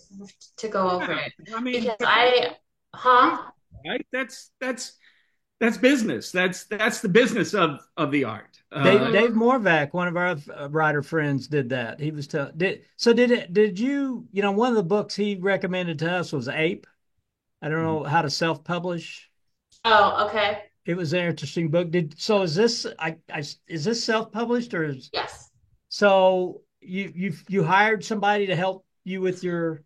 [SPEAKER 5] to go over
[SPEAKER 2] yeah.
[SPEAKER 5] it
[SPEAKER 2] I mean,
[SPEAKER 5] because huh?
[SPEAKER 2] right? That's business. That's the business of the art.
[SPEAKER 3] Dave Morvac, one of our writer friends, did that. He was did you, one of the books he recommended to us was Ape. I don't know how to self-publish.
[SPEAKER 5] Oh, okay.
[SPEAKER 3] It was an interesting book. Is this is this self-published or
[SPEAKER 5] Yes.
[SPEAKER 3] so you hired somebody to help you with your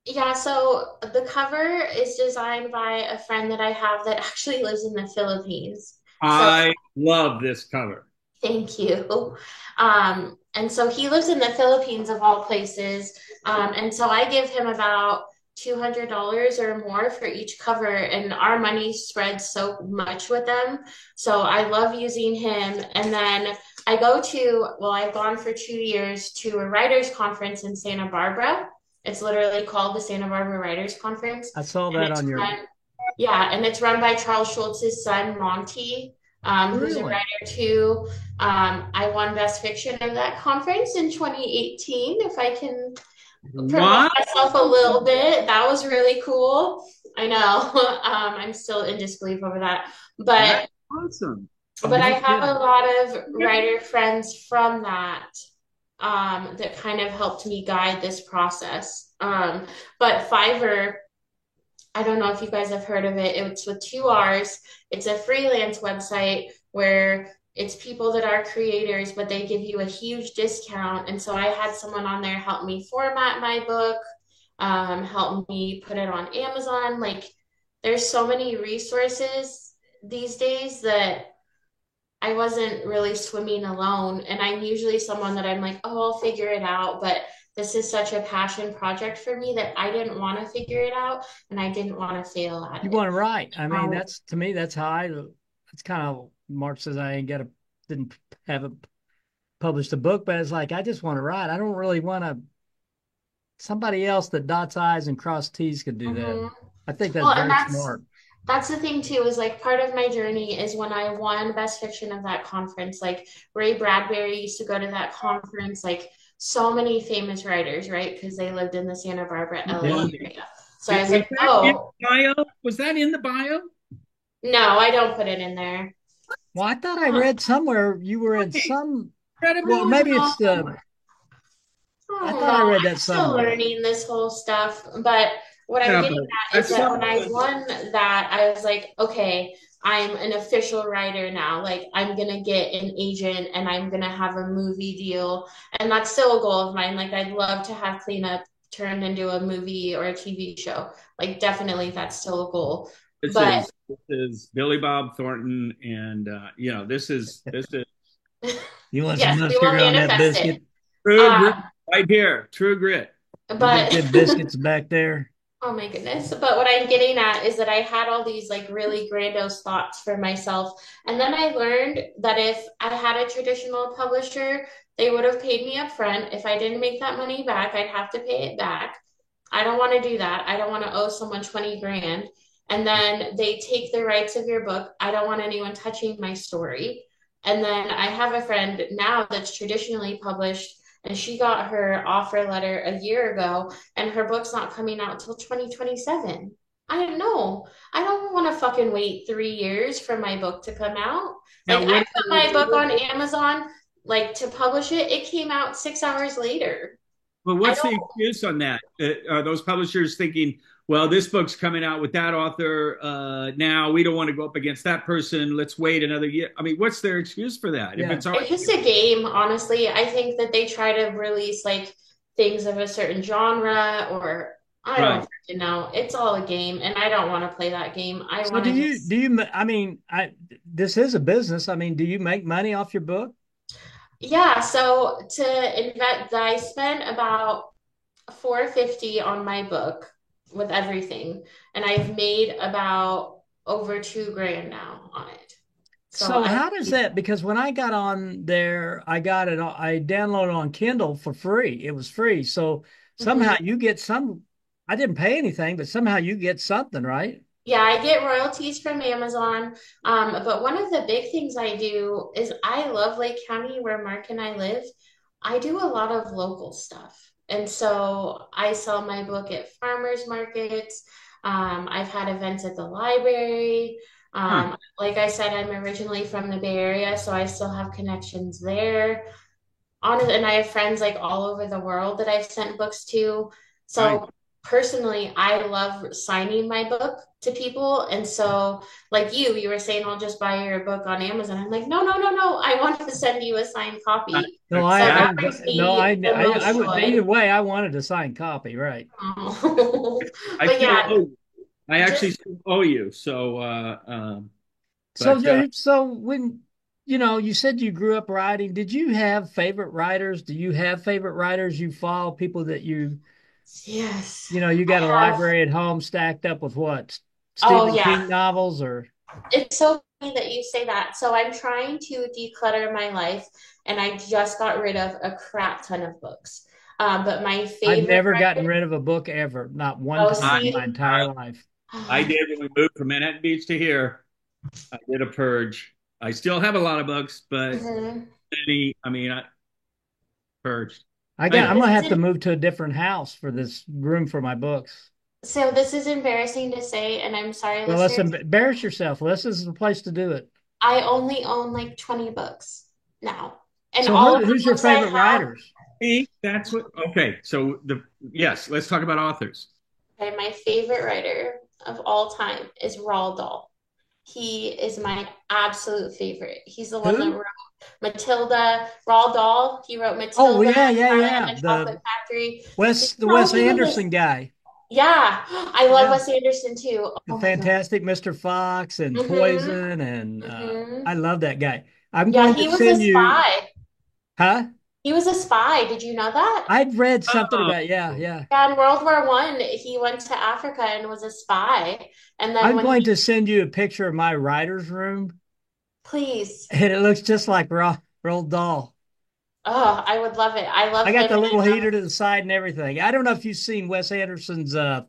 [SPEAKER 5] Yeah, so the cover is designed by a friend that I have that actually lives in the Philippines. So
[SPEAKER 2] I love this cover.
[SPEAKER 5] thank you. And so he lives in the Philippines of all places. And so I give him about $200 or more for each cover, and our money spreads so much with them. So I love using him. And then I've gone for 2 years to a writers conference in Santa Barbara. It's literally called the Santa Barbara Writers Conference.
[SPEAKER 3] I saw
[SPEAKER 5] And
[SPEAKER 3] that
[SPEAKER 5] it's
[SPEAKER 3] on your
[SPEAKER 5] run, yeah, and it's run by Charles Schultz's son, Monty, who's a
[SPEAKER 3] really.
[SPEAKER 5] writer too. I won Best Fiction of that conference in 2018. If I can promote
[SPEAKER 2] What?
[SPEAKER 5] myself a little bit, that was really cool. I know. I'm still in disbelief over that.
[SPEAKER 2] That's
[SPEAKER 5] But
[SPEAKER 2] awesome.
[SPEAKER 5] I have a lot of writer friends from that that kind of helped me guide this process. But Fiverr, I don't know if you guys have heard of it. It's with two R's. It's a freelance website where it's people that are creators, but they give you a huge discount. And so I had someone on there help me format my book, help me put it on Amazon. Like, there's so many resources these days that I wasn't really swimming alone. And I'm usually someone that I'm like, oh, I'll figure it out. But this is such a passion project for me that I didn't want to figure it out and I didn't want to fail at
[SPEAKER 3] You
[SPEAKER 5] it.
[SPEAKER 3] want to write. I mean, that's to me, that's kind of Mark says didn't have a published a book, but it's like I just want to write. I don't really want to somebody else that dots I's and cross T's could do that.
[SPEAKER 5] Mhm.
[SPEAKER 3] I think that's
[SPEAKER 5] Well, and
[SPEAKER 3] very smart.
[SPEAKER 5] that's the thing too, is like part of my journey is when I won Best Fiction of that conference. Like Ray Bradbury used to go to that conference. Like so many famous writers, right? Because they lived in the Santa Barbara, LA
[SPEAKER 2] Yeah.
[SPEAKER 5] area. So I was
[SPEAKER 2] Was
[SPEAKER 5] like,
[SPEAKER 2] that in
[SPEAKER 5] oh,
[SPEAKER 2] the bio? Was that in the bio?
[SPEAKER 5] no, I don't put it in there.
[SPEAKER 3] Well, I thought I
[SPEAKER 5] Huh.
[SPEAKER 3] read somewhere you were in
[SPEAKER 2] Hey,
[SPEAKER 3] some. Well,
[SPEAKER 2] credibility.
[SPEAKER 3] maybe it's the.
[SPEAKER 5] I
[SPEAKER 3] I
[SPEAKER 5] don't
[SPEAKER 3] thought I
[SPEAKER 5] know.
[SPEAKER 3] read
[SPEAKER 5] I'm
[SPEAKER 3] that
[SPEAKER 5] still
[SPEAKER 3] somewhere.
[SPEAKER 5] learning this whole stuff. But what I'm
[SPEAKER 2] Yeah,
[SPEAKER 5] getting
[SPEAKER 2] but
[SPEAKER 5] at
[SPEAKER 2] at
[SPEAKER 5] is that
[SPEAKER 2] some
[SPEAKER 5] when I
[SPEAKER 2] point,
[SPEAKER 5] won that, I was like, okay, I'm an official writer now. Like, I'm gonna get an agent and I'm gonna have a movie deal. And that's still a goal of mine. Like, I'd love to have Cleanup turned into a movie or a TV show. Like, definitely that's still a goal. But
[SPEAKER 2] this is Billy Bob Thornton, and this is
[SPEAKER 3] You want some
[SPEAKER 5] yes, we will
[SPEAKER 3] mustard on that
[SPEAKER 5] manifest it.
[SPEAKER 3] biscuit?
[SPEAKER 2] True Grit
[SPEAKER 5] Um,
[SPEAKER 2] right here. True Grit.
[SPEAKER 3] You got
[SPEAKER 5] but
[SPEAKER 3] them biscuits back there?
[SPEAKER 5] oh my goodness. But what I'm getting at is that I had all these like really grandiose thoughts for myself. And then I learned that if I had a traditional publisher, they would have paid me up front. If I didn't make that money back, I'd have to pay it back. I don't want to do that. I don't want to owe someone 20 grand. And then they take the rights of your book. I don't want anyone touching my story. And then I have a friend now that's traditionally published, and she got her offer letter a year ago, and her book's not coming out till 2027. I don't know. I don't want to fucking wait 3 years for my book to come out.
[SPEAKER 2] Now,
[SPEAKER 5] Like, I put my book on Amazon, like to publish it. It came out 6 hours later. I
[SPEAKER 2] what's
[SPEAKER 5] don't.
[SPEAKER 2] the excuse on that? Are those publishers thinking, well, this book's coming out with that author now. We don't want to go up against that person. Let's wait another year. I mean, what's their excuse for that? If
[SPEAKER 3] Yeah.
[SPEAKER 2] it's already
[SPEAKER 5] It's just a game, honestly. I think that they try to release like things of a certain genre, or I don't
[SPEAKER 2] right.
[SPEAKER 5] freaking know. It's all a game, and I don't want to play that game. I
[SPEAKER 3] So
[SPEAKER 5] want
[SPEAKER 3] do
[SPEAKER 5] to
[SPEAKER 3] you
[SPEAKER 5] just,
[SPEAKER 3] do you I mean, this is a business. I mean, do you make money off your book?
[SPEAKER 5] yeah. So to invest, I spent about 450 on my book with everything, and I've made about over 2 grand now on it. So
[SPEAKER 3] So
[SPEAKER 5] I,
[SPEAKER 3] how does that? Because when I got on there, I got it. I downloaded on Kindle for free. It was free. So somehow
[SPEAKER 5] Mhm.
[SPEAKER 3] you get some. I didn't pay anything, but somehow you get something, right?
[SPEAKER 5] Yeah, I get royalties from Amazon. But one of the big things I do is I love Lake County where Mark and I live. I do a lot of local stuff. And so I sell my book at farmers markets. I've had events at the library.
[SPEAKER 2] Huh.
[SPEAKER 5] Like I said, I'm originally from the Bay Area, so I still have connections there. And I have friends like all over the world that I've sent books to.
[SPEAKER 2] Nice.
[SPEAKER 5] So personally, I love signing my book to people. And so, like you were saying, I'll just buy your book on Amazon. I'm like, no, no, no, no. I want to send you a signed copy.
[SPEAKER 3] No,
[SPEAKER 5] So
[SPEAKER 2] That
[SPEAKER 5] that brings
[SPEAKER 3] no,
[SPEAKER 5] me the
[SPEAKER 3] I
[SPEAKER 5] most
[SPEAKER 3] would either
[SPEAKER 5] joy.
[SPEAKER 3] way. I wanted a signed copy, right?
[SPEAKER 5] Oh.
[SPEAKER 2] I
[SPEAKER 5] But
[SPEAKER 2] still
[SPEAKER 5] yeah,
[SPEAKER 2] owe you. I actually
[SPEAKER 5] just
[SPEAKER 2] still owe you. So,
[SPEAKER 3] So,
[SPEAKER 2] but
[SPEAKER 3] so when you said you grew up writing, did you have favorite writers? Do you have favorite writers you follow? People that
[SPEAKER 5] yes,
[SPEAKER 3] you got a
[SPEAKER 5] I have.
[SPEAKER 3] library at home stacked up with what?
[SPEAKER 5] Oh
[SPEAKER 3] Stephen
[SPEAKER 5] yeah,
[SPEAKER 3] King novels or
[SPEAKER 5] it's so funny that you say that. So I'm trying to declutter my life, and I just got rid of a crap ton of books. But my
[SPEAKER 3] I've
[SPEAKER 5] favorite
[SPEAKER 3] never gotten
[SPEAKER 5] writer,
[SPEAKER 3] rid of a book ever, not one
[SPEAKER 5] oh,
[SPEAKER 3] time in
[SPEAKER 2] I,
[SPEAKER 3] my
[SPEAKER 5] see,
[SPEAKER 3] entire life.
[SPEAKER 2] I did when we moved from Manhattan Beach to here. I did a purge. I still have a lot of books, but
[SPEAKER 5] Mhm.
[SPEAKER 2] I purged.
[SPEAKER 3] I'm
[SPEAKER 2] Anyway,
[SPEAKER 5] This
[SPEAKER 3] gonna have to
[SPEAKER 5] isn't,
[SPEAKER 3] move to a different house for this room for my books.
[SPEAKER 5] so this is embarrassing to say, and I'm sorry,
[SPEAKER 3] Well, let's
[SPEAKER 5] listeners.
[SPEAKER 3] embarrass yourself. This is the place to do it.
[SPEAKER 5] I only own like 20 books now, and
[SPEAKER 3] So
[SPEAKER 5] all of the
[SPEAKER 3] who's your
[SPEAKER 5] books I
[SPEAKER 3] favorite
[SPEAKER 5] have.
[SPEAKER 3] writers?
[SPEAKER 2] see, that's what. Okay, so yes, let's talk about authors.
[SPEAKER 5] Okay, my favorite writer of all time is Roald Dahl. He is my absolute favorite. He's the one that
[SPEAKER 3] Who?
[SPEAKER 5] wrote Matilda. Roald Dahl. He wrote
[SPEAKER 3] Oh
[SPEAKER 5] Matilda,
[SPEAKER 3] yeah, yeah,
[SPEAKER 5] Charlie
[SPEAKER 3] yeah.
[SPEAKER 5] and the Chocolate Factory. Did
[SPEAKER 3] The
[SPEAKER 5] you know
[SPEAKER 3] Wes
[SPEAKER 5] he was a,
[SPEAKER 3] Anderson guy.
[SPEAKER 5] yeah, I love
[SPEAKER 3] Yeah.
[SPEAKER 5] Wes Anderson too.
[SPEAKER 3] The
[SPEAKER 5] Oh my God.
[SPEAKER 3] Fantastic Mr. Fox and
[SPEAKER 5] Mm-hmm.
[SPEAKER 3] Poison and
[SPEAKER 5] Mm-hmm.
[SPEAKER 3] I love that guy. I'm
[SPEAKER 5] Yeah,
[SPEAKER 3] going to
[SPEAKER 5] he was a
[SPEAKER 3] send you,
[SPEAKER 5] spy.
[SPEAKER 3] huh?
[SPEAKER 5] He was a spy. Did you know that?
[SPEAKER 3] I'd read something
[SPEAKER 2] Oh,
[SPEAKER 3] about yeah.
[SPEAKER 5] Yeah, in World War I, he went to Africa and was a spy. And then
[SPEAKER 3] I'm
[SPEAKER 5] when
[SPEAKER 3] going
[SPEAKER 5] he,
[SPEAKER 3] to send you a picture of my writer's room
[SPEAKER 5] please,
[SPEAKER 3] and it looks just like Roald Dahl.
[SPEAKER 5] oh, I would love it. I
[SPEAKER 3] I
[SPEAKER 5] love
[SPEAKER 3] got
[SPEAKER 5] him.
[SPEAKER 3] the
[SPEAKER 5] And
[SPEAKER 3] little
[SPEAKER 5] I love,
[SPEAKER 3] heater to the side and everything. I don't know if you've seen Wes Anderson's uh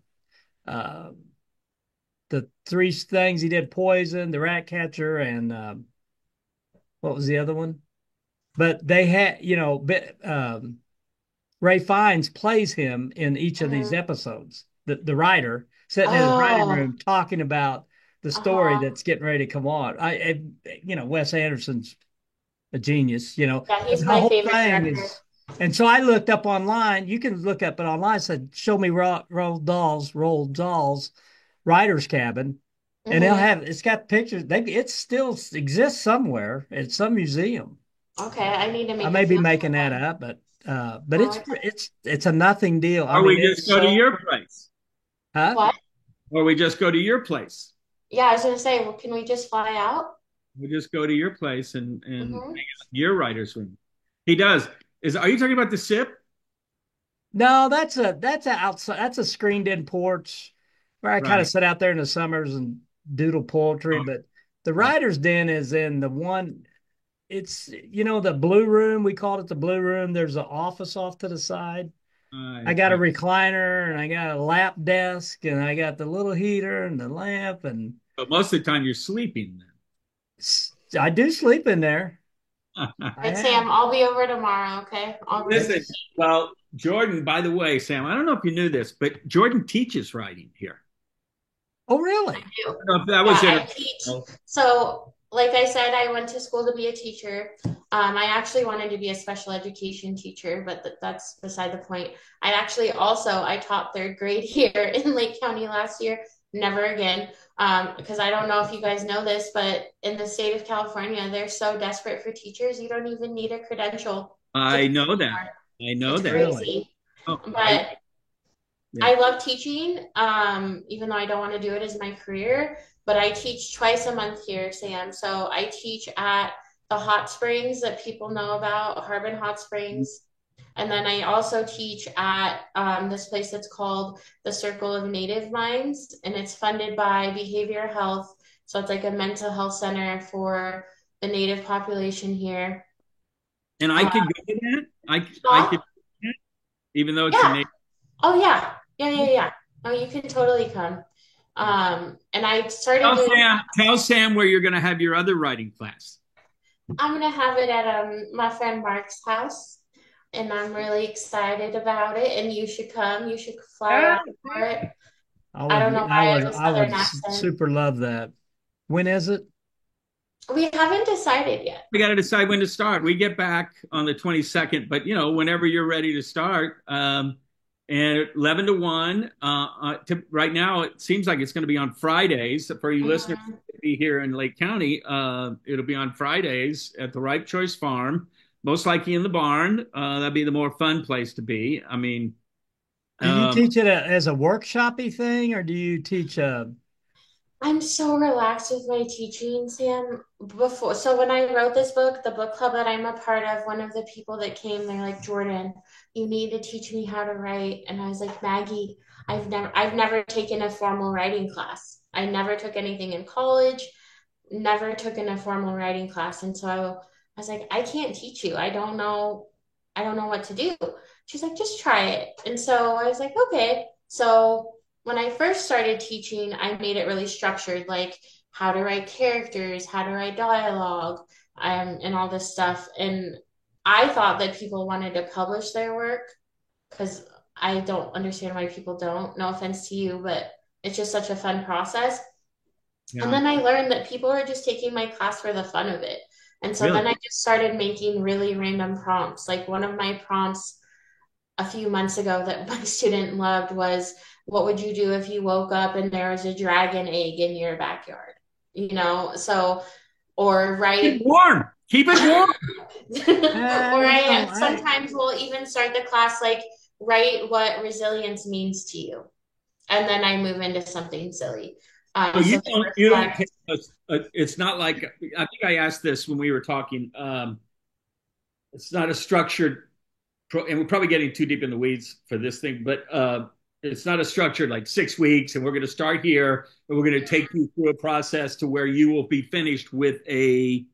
[SPEAKER 3] the three things he did: Poison, The Rat Catcher, and what was the other one? But they had, Ray Fiennes plays him in each of these
[SPEAKER 5] Mhm.
[SPEAKER 3] episodes. The writer sitting in his writing
[SPEAKER 5] Oh,
[SPEAKER 3] room talking about the story
[SPEAKER 5] uh-huh.
[SPEAKER 3] that's getting ready to come on. Wes Anderson's a genius,
[SPEAKER 5] Yeah,
[SPEAKER 3] and
[SPEAKER 5] he's
[SPEAKER 3] the
[SPEAKER 5] my
[SPEAKER 3] whole
[SPEAKER 5] favorite
[SPEAKER 3] thing
[SPEAKER 5] director.
[SPEAKER 3] is, and so I looked up online. You can look up it online. Said, show me Roald Dahl's writer's cabin, and they'll
[SPEAKER 5] Hmm.
[SPEAKER 3] have it's got pictures. Maybe it still exists somewhere at some museum.
[SPEAKER 5] Okay, I need to
[SPEAKER 3] I
[SPEAKER 5] make a
[SPEAKER 3] may be
[SPEAKER 5] field
[SPEAKER 3] making
[SPEAKER 5] trip
[SPEAKER 3] that
[SPEAKER 5] then.
[SPEAKER 3] up, but
[SPEAKER 5] Oh,
[SPEAKER 3] it's a nothing deal. I
[SPEAKER 2] Or
[SPEAKER 3] mean,
[SPEAKER 2] we just
[SPEAKER 3] it's
[SPEAKER 2] go to
[SPEAKER 5] so
[SPEAKER 2] your place.
[SPEAKER 3] huh?
[SPEAKER 5] what?
[SPEAKER 2] Or we just go to your place.
[SPEAKER 5] Yeah, I was gonna say, well, can we just fly out?
[SPEAKER 2] We just go to your place and hang
[SPEAKER 5] Hmm.
[SPEAKER 2] out in your writer's room. He does. Are you talking about the SIP?
[SPEAKER 3] No, that's a outside. That's a screened in porch where I kind of
[SPEAKER 2] Right.
[SPEAKER 3] sit out there in the summers and doodle poetry.
[SPEAKER 2] Oh,
[SPEAKER 3] But the
[SPEAKER 2] right.
[SPEAKER 3] writer's den is in the one. It's the blue room. We called it the blue room. There's an office off to the side. I got a
[SPEAKER 2] Yeah.
[SPEAKER 3] recliner and I got a lap desk and I got the little heater and the lamp and
[SPEAKER 2] But most of the time you're sleeping
[SPEAKER 3] I do sleep in there.
[SPEAKER 2] then.
[SPEAKER 3] I
[SPEAKER 5] All right,
[SPEAKER 3] have.
[SPEAKER 5] Sam, I'll be over tomorrow, okay? I'll bring
[SPEAKER 2] Listen, well, Jordan, by the way, Sam, I don't know if you knew this, but Jordan teaches writing here.
[SPEAKER 3] Oh, really?
[SPEAKER 5] you.
[SPEAKER 2] I don't know if that
[SPEAKER 5] Yeah,
[SPEAKER 2] was
[SPEAKER 5] I
[SPEAKER 2] it.
[SPEAKER 5] teach. So, like I said, I went to school to be a teacher. I actually wanted to be a special education teacher, but that's beside the point. I taught third grade here in Lake County last year. Never again. Because I don't know if you guys know this, but in the state of California, they're so desperate for teachers, you don't even need a credential to
[SPEAKER 2] I
[SPEAKER 5] teach
[SPEAKER 2] know that.
[SPEAKER 5] anymore.
[SPEAKER 2] I know
[SPEAKER 5] It's
[SPEAKER 2] that.
[SPEAKER 3] Really?
[SPEAKER 5] crazy.
[SPEAKER 2] Oh,
[SPEAKER 5] But
[SPEAKER 2] yeah.
[SPEAKER 5] I love teaching, even though I don't want to do it as my career, but I teach twice a month here, Sam. So I teach at the hot springs that people know about, Harbin Hot Springs. And then I also teach at this place that's called the Circle of Native Minds, and it's funded by Behavior Health. So it's like a mental health center for the Native population here.
[SPEAKER 2] And I
[SPEAKER 5] Uh,
[SPEAKER 2] could go to that. I could,
[SPEAKER 5] Stop.
[SPEAKER 2] even though it's a
[SPEAKER 5] Yeah.
[SPEAKER 2] name.
[SPEAKER 5] Oh, yeah. Yeah. Oh, you can totally come. And I started doing
[SPEAKER 2] Tell Sam where you're going to have your other writing class.
[SPEAKER 5] I'm gonna have it at my friend Mark's house, and I'm really excited about it. And you should come. You should fly
[SPEAKER 2] Yeah.
[SPEAKER 5] out for it.
[SPEAKER 3] I
[SPEAKER 5] I don't
[SPEAKER 3] would
[SPEAKER 5] know
[SPEAKER 3] I
[SPEAKER 5] why I
[SPEAKER 3] would
[SPEAKER 5] have a
[SPEAKER 3] I would
[SPEAKER 5] southern accent.
[SPEAKER 3] super love that. When is it?
[SPEAKER 5] We haven't decided yet.
[SPEAKER 2] We got to decide when to start. We get back on the 22nd, but whenever you're ready to start, and 11 to 1. Right now, it seems like it's going to be on Fridays for you listeners
[SPEAKER 5] Mhm.
[SPEAKER 2] to be here in Lake County. It'll be on Fridays at the Ripe Choice Farm, most likely in the barn. That'd be the more fun place to be. I mean,
[SPEAKER 3] Do you
[SPEAKER 2] um,
[SPEAKER 3] teach it as a workshopy thing, or do you teach a?
[SPEAKER 5] I'm so relaxed with my teaching, Sam. So when I wrote this book, the book club that I'm a part of, one of the people that came, they're like, Jordan, you need to teach me how to write. And I was like, Maggie, I've never taken a formal writing class. I never took anything in college, never took in a formal writing class. And so I was like, I can't teach you. I don't know what to do. She's like, just try it. And so I was like, okay. So when I first started teaching, I made it really structured, like how to write characters, how to write dialogue, and all this stuff. And I thought that people wanted to publish their work because I don't understand why people don't. No offense to you, but it's just such a fun process. And
[SPEAKER 2] yeah,
[SPEAKER 5] then I learned that people are just taking my class for the fun of it. And so
[SPEAKER 2] really.
[SPEAKER 5] then I just started making really random prompts. Like one of my prompts a few months ago that my student loved was, what would you do if you woke up and there was a dragon egg in your backyard? So, or
[SPEAKER 2] Keep
[SPEAKER 5] write,
[SPEAKER 2] it warm. Keep it warm.
[SPEAKER 5] or I
[SPEAKER 3] I
[SPEAKER 5] sometimes will even start the class like, write what resilience means to you. And then I move into something silly.
[SPEAKER 2] So
[SPEAKER 5] So they
[SPEAKER 2] you don't
[SPEAKER 5] reflect.
[SPEAKER 2] it's not like I think I asked this when we were talking. It's not a structured and we're probably getting too deep in the weeds for this thing, but it's not a structured like 6 weeks and we're going to start here and we're going to take you through a process to where you will be finished with a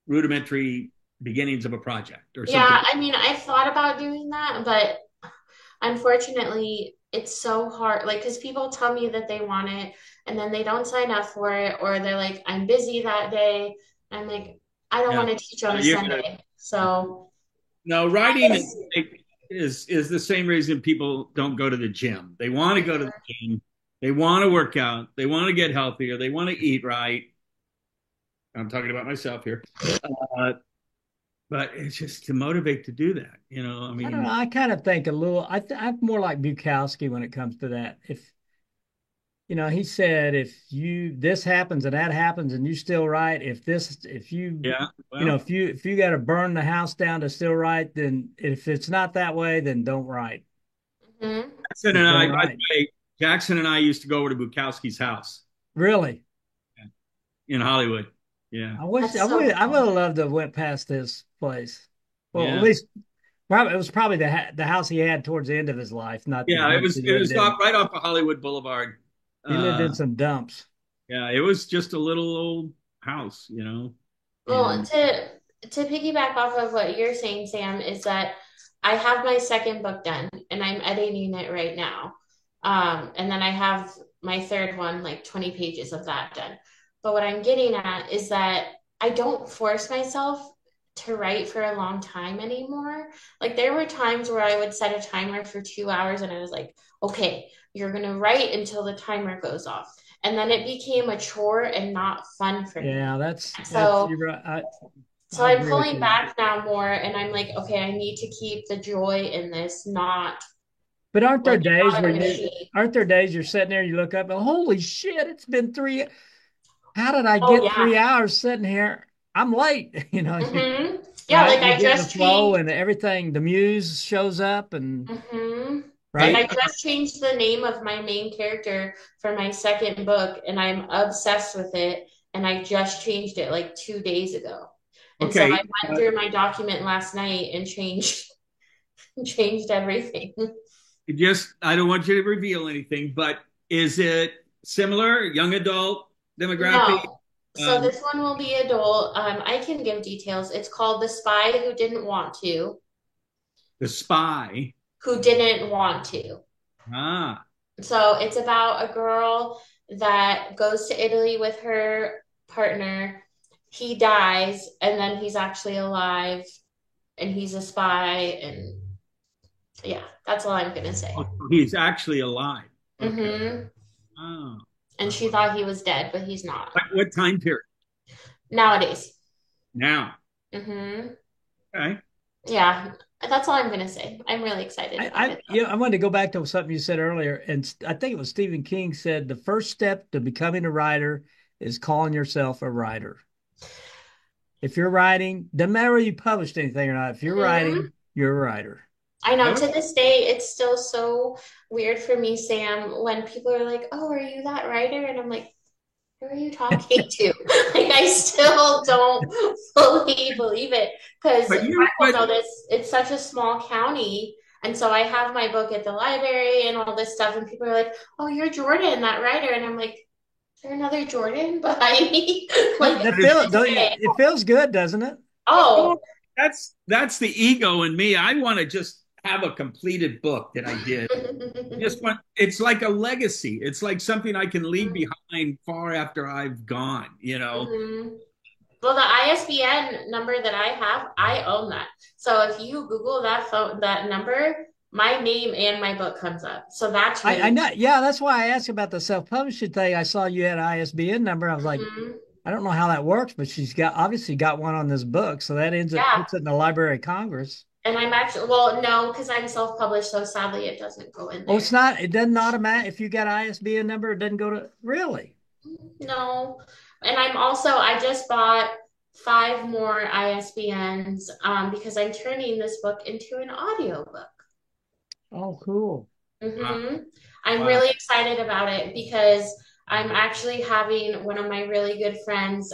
[SPEAKER 2] rudimentary beginnings of a project or something.
[SPEAKER 5] Yeah, I mean, I've thought about doing that, but unfortunately, it's so hard. Like, because people tell me that they want it and then they don't sign up for it, or they're like, I'm busy that day. I'm like, I don't
[SPEAKER 2] Yeah.
[SPEAKER 5] want to teach on a
[SPEAKER 2] You're gonna,
[SPEAKER 5] Sunday. So,
[SPEAKER 2] no, writing is is the same reason people don't go to the gym. They want to go to the gym. They want to work out. They want to get healthier. They want to eat right. I'm talking about myself here. Uh, but it's just to motivate to do that. I
[SPEAKER 3] I don't know.
[SPEAKER 2] mean,
[SPEAKER 3] I kind of think a little. I'm more like Bukowski when it comes to that. If he said if this happens and that happens and you still right, if you
[SPEAKER 2] yeah. Well,
[SPEAKER 3] if you got to burn the house down to still right, then if it's not that way, then don't write.
[SPEAKER 5] Hmm.
[SPEAKER 2] Jackson and
[SPEAKER 3] Just
[SPEAKER 2] I,
[SPEAKER 3] don't
[SPEAKER 2] by the
[SPEAKER 3] write.
[SPEAKER 2] way, Jackson and I used to go over to Bukowski's house
[SPEAKER 3] Really.
[SPEAKER 2] in Hollywood. Yeah.
[SPEAKER 5] That's so
[SPEAKER 3] I would
[SPEAKER 5] cool.
[SPEAKER 3] have loved to have went past his place. Well, at
[SPEAKER 2] Yeah.
[SPEAKER 3] least probably it was probably the house he had towards the end of his life, not the
[SPEAKER 2] Yeah. It
[SPEAKER 3] place
[SPEAKER 2] was
[SPEAKER 3] he
[SPEAKER 2] it
[SPEAKER 3] lived
[SPEAKER 2] was
[SPEAKER 3] in.
[SPEAKER 2] right off of Hollywood Boulevard.
[SPEAKER 3] He lived in
[SPEAKER 2] Uh,
[SPEAKER 3] some dumps.
[SPEAKER 2] yeah, it was just a little old house.
[SPEAKER 5] Well,
[SPEAKER 2] And
[SPEAKER 5] to piggyback off of what you're saying, Sam, is that I have my second book done and I'm editing it right now. And then I have my third one, like 20 pages of that done. But what I'm getting at is that I don't force myself to write for a long time anymore. Like there were times where I would set a timer for 2 hours and I was like, okay, you're gonna write until the timer goes off. And then it became a chore and not fun for me.
[SPEAKER 3] Yeah, that's
[SPEAKER 5] So
[SPEAKER 3] you're right.
[SPEAKER 5] so
[SPEAKER 3] I
[SPEAKER 5] I'm
[SPEAKER 3] agree with
[SPEAKER 5] pulling
[SPEAKER 3] you.
[SPEAKER 5] back now more and I'm like, okay, I need to keep the joy in this, not
[SPEAKER 3] But
[SPEAKER 5] like not a machine.
[SPEAKER 3] aren't there days you're sitting there, you look up and holy shit, it's been how did I
[SPEAKER 5] Oh
[SPEAKER 3] get
[SPEAKER 5] yeah.
[SPEAKER 3] 3 hours sitting here? I'm late,
[SPEAKER 5] Hmm. Yeah,
[SPEAKER 3] right?
[SPEAKER 5] like
[SPEAKER 3] You
[SPEAKER 5] I
[SPEAKER 3] get in the
[SPEAKER 5] just
[SPEAKER 3] flow
[SPEAKER 5] changed.
[SPEAKER 3] and everything, the muse shows up and
[SPEAKER 5] Hmm. Like
[SPEAKER 3] right?
[SPEAKER 5] I just changed the name of my main character for my second book and I'm obsessed with it. And I just changed it like 2 days ago. And so I
[SPEAKER 2] okay,
[SPEAKER 5] went through my document last night and changed changed everything.
[SPEAKER 2] just I don't want you to reveal anything, but is it similar, young adult demographic?
[SPEAKER 5] No. So
[SPEAKER 2] Um,
[SPEAKER 5] this one will be adult. I can give details. It's called The Spy Who Didn't Want to,
[SPEAKER 2] the Spy.
[SPEAKER 5] Who Didn't Want to.
[SPEAKER 2] Ah,
[SPEAKER 5] So it's about a girl that goes to Italy with her partner. He dies, and then he's actually alive, and he's a spy. And yeah, that's all I'm gonna say.
[SPEAKER 2] oh, he's actually alive. Okay.
[SPEAKER 5] Hmm.
[SPEAKER 2] Oh,
[SPEAKER 5] And she thought he was dead, but he's not
[SPEAKER 2] what time period?
[SPEAKER 5] nowadays.
[SPEAKER 2] Now.
[SPEAKER 5] Hmm.
[SPEAKER 2] Okay.
[SPEAKER 5] Yeah, that's all I'm gonna say. I'm really excited about it though.
[SPEAKER 3] I wanted to go back to something you said earlier, and I think it was Stephen King said the first step to becoming a writer is calling yourself a writer. If you're writing, doesn't matter whether you published anything or not, if you're
[SPEAKER 5] Hmm.
[SPEAKER 3] writing, you're a writer.
[SPEAKER 5] I know
[SPEAKER 2] That
[SPEAKER 5] to this day, it's still so weird for me, Sam, when people are like, "Oh, are you that writer?" And I'm like, "Who are you talking to?" Like, I still don't fully believe it because
[SPEAKER 2] but
[SPEAKER 5] Michael know this. It's such a small county, and so I have my book at the library and all this stuff, and people are like, "Oh, you're Jordan, that writer," and I'm like, "Is there another Jordan behind me?" Like,
[SPEAKER 3] That
[SPEAKER 2] but it's,
[SPEAKER 3] feel
[SPEAKER 5] to this
[SPEAKER 3] don't you,
[SPEAKER 5] day.
[SPEAKER 3] it feels good, doesn't it?
[SPEAKER 2] well,
[SPEAKER 5] Oh.
[SPEAKER 2] that's the ego in me. I want to just have a completed book that I did. Just want it's like a legacy. It's like something I can leave behind far after I've gone.
[SPEAKER 5] Hmm. Well, the ISBN number that I have, I own that. So if you Google that number, my name and my book comes up. So that's
[SPEAKER 3] I
[SPEAKER 5] really
[SPEAKER 3] know, yeah, that's why I asked about the self-publishing thing. I saw you had an ISBN number. I was like,
[SPEAKER 5] Mhm.
[SPEAKER 3] I don't know how that works, but she's got obviously got one on this book, so that ends up
[SPEAKER 5] Yeah.
[SPEAKER 3] puts it in the Library of Congress.
[SPEAKER 5] And I'm actually, well, no, because I'm self-published, so sadly it doesn't go in
[SPEAKER 3] Oh, it's
[SPEAKER 5] there.
[SPEAKER 3] not. It doesn't automatic. If you got an ISBN number, it doesn't go to really.
[SPEAKER 5] No. And I just bought five more ISBNs because I'm turning this book into an audiobook.
[SPEAKER 3] Oh, cool.
[SPEAKER 2] Wow.
[SPEAKER 5] Hmm. I'm
[SPEAKER 2] Wow.
[SPEAKER 5] really excited about it because I'm actually having one of my really good friends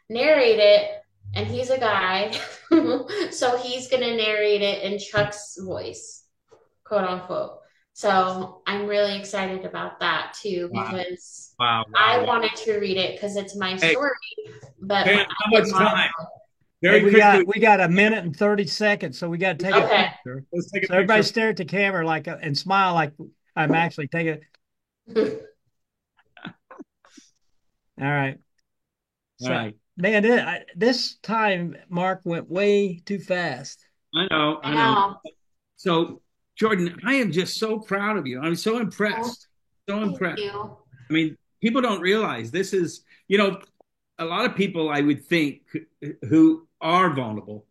[SPEAKER 5] narrate it, and he's a guy, so he's gonna narrate it in Chuck's voice, quote unquote. So I'm really excited about that too
[SPEAKER 2] Wow.
[SPEAKER 5] because
[SPEAKER 2] Wow.
[SPEAKER 5] I
[SPEAKER 2] Wow.
[SPEAKER 5] wanted to read it because it's my
[SPEAKER 2] Hey,
[SPEAKER 5] story, but
[SPEAKER 2] Pam,
[SPEAKER 5] I
[SPEAKER 2] how
[SPEAKER 5] didn't
[SPEAKER 2] much
[SPEAKER 5] want
[SPEAKER 2] time?
[SPEAKER 5] to.
[SPEAKER 3] Hey,
[SPEAKER 2] Very quickly,
[SPEAKER 3] we got a minute and 30 seconds, so we got to take a
[SPEAKER 5] Okay.
[SPEAKER 3] picture.
[SPEAKER 2] let's take a
[SPEAKER 3] So everybody
[SPEAKER 2] picture.
[SPEAKER 3] stare at the camera like and smile like I'm actually taking. All right.
[SPEAKER 2] All
[SPEAKER 3] So,
[SPEAKER 2] right.
[SPEAKER 3] man, this time Mark went way too fast.
[SPEAKER 2] I know.
[SPEAKER 5] I
[SPEAKER 2] I know.
[SPEAKER 5] know.
[SPEAKER 2] So, Jordan, I am just so proud of you. I'm so
[SPEAKER 5] Oh,
[SPEAKER 2] impressed. So
[SPEAKER 5] thank
[SPEAKER 2] impressed.
[SPEAKER 5] you.
[SPEAKER 2] I mean, people don't realize this is, you know, a lot of people I would think who are vulnerable,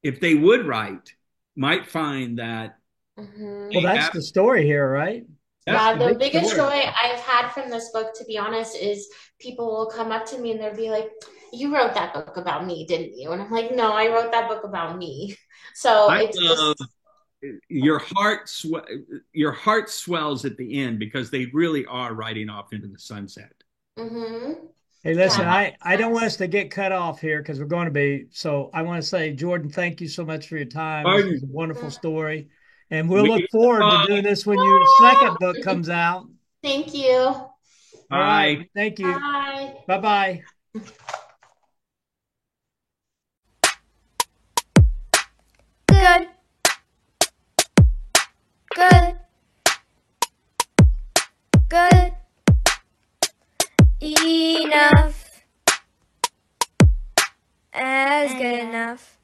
[SPEAKER 2] if they would write, might find that
[SPEAKER 3] Well,
[SPEAKER 5] Hmm.
[SPEAKER 2] they
[SPEAKER 3] that's
[SPEAKER 2] have,
[SPEAKER 3] the story here, right?
[SPEAKER 2] that's
[SPEAKER 5] Yeah,
[SPEAKER 2] the
[SPEAKER 5] the
[SPEAKER 2] big
[SPEAKER 5] biggest
[SPEAKER 2] story.
[SPEAKER 5] joy I've had from this book, to be honest, is people will come up to me and they'll be like, "You wrote that book about me, didn't you?" And I'm like, "No, I wrote that book about me." So
[SPEAKER 2] I
[SPEAKER 5] it's
[SPEAKER 2] love
[SPEAKER 5] just,
[SPEAKER 2] your heart swells at the end because they really are riding off into the sunset.
[SPEAKER 5] hmm
[SPEAKER 3] Hey,
[SPEAKER 5] yeah,
[SPEAKER 3] listen, I don't want us
[SPEAKER 5] that's
[SPEAKER 3] to get cut off here because we're going to be. So I want to say, Jordan, thank you so much for your time. This
[SPEAKER 2] Pardon,
[SPEAKER 3] was a wonderful story. And we'll
[SPEAKER 2] we
[SPEAKER 3] look forward to doing this when your second book comes out.
[SPEAKER 5] Thank you.
[SPEAKER 3] All right.
[SPEAKER 2] bye.
[SPEAKER 3] Thank you.
[SPEAKER 5] Bye.
[SPEAKER 3] Bye bye.
[SPEAKER 1] Good. Good. Good. Enough. As good enough.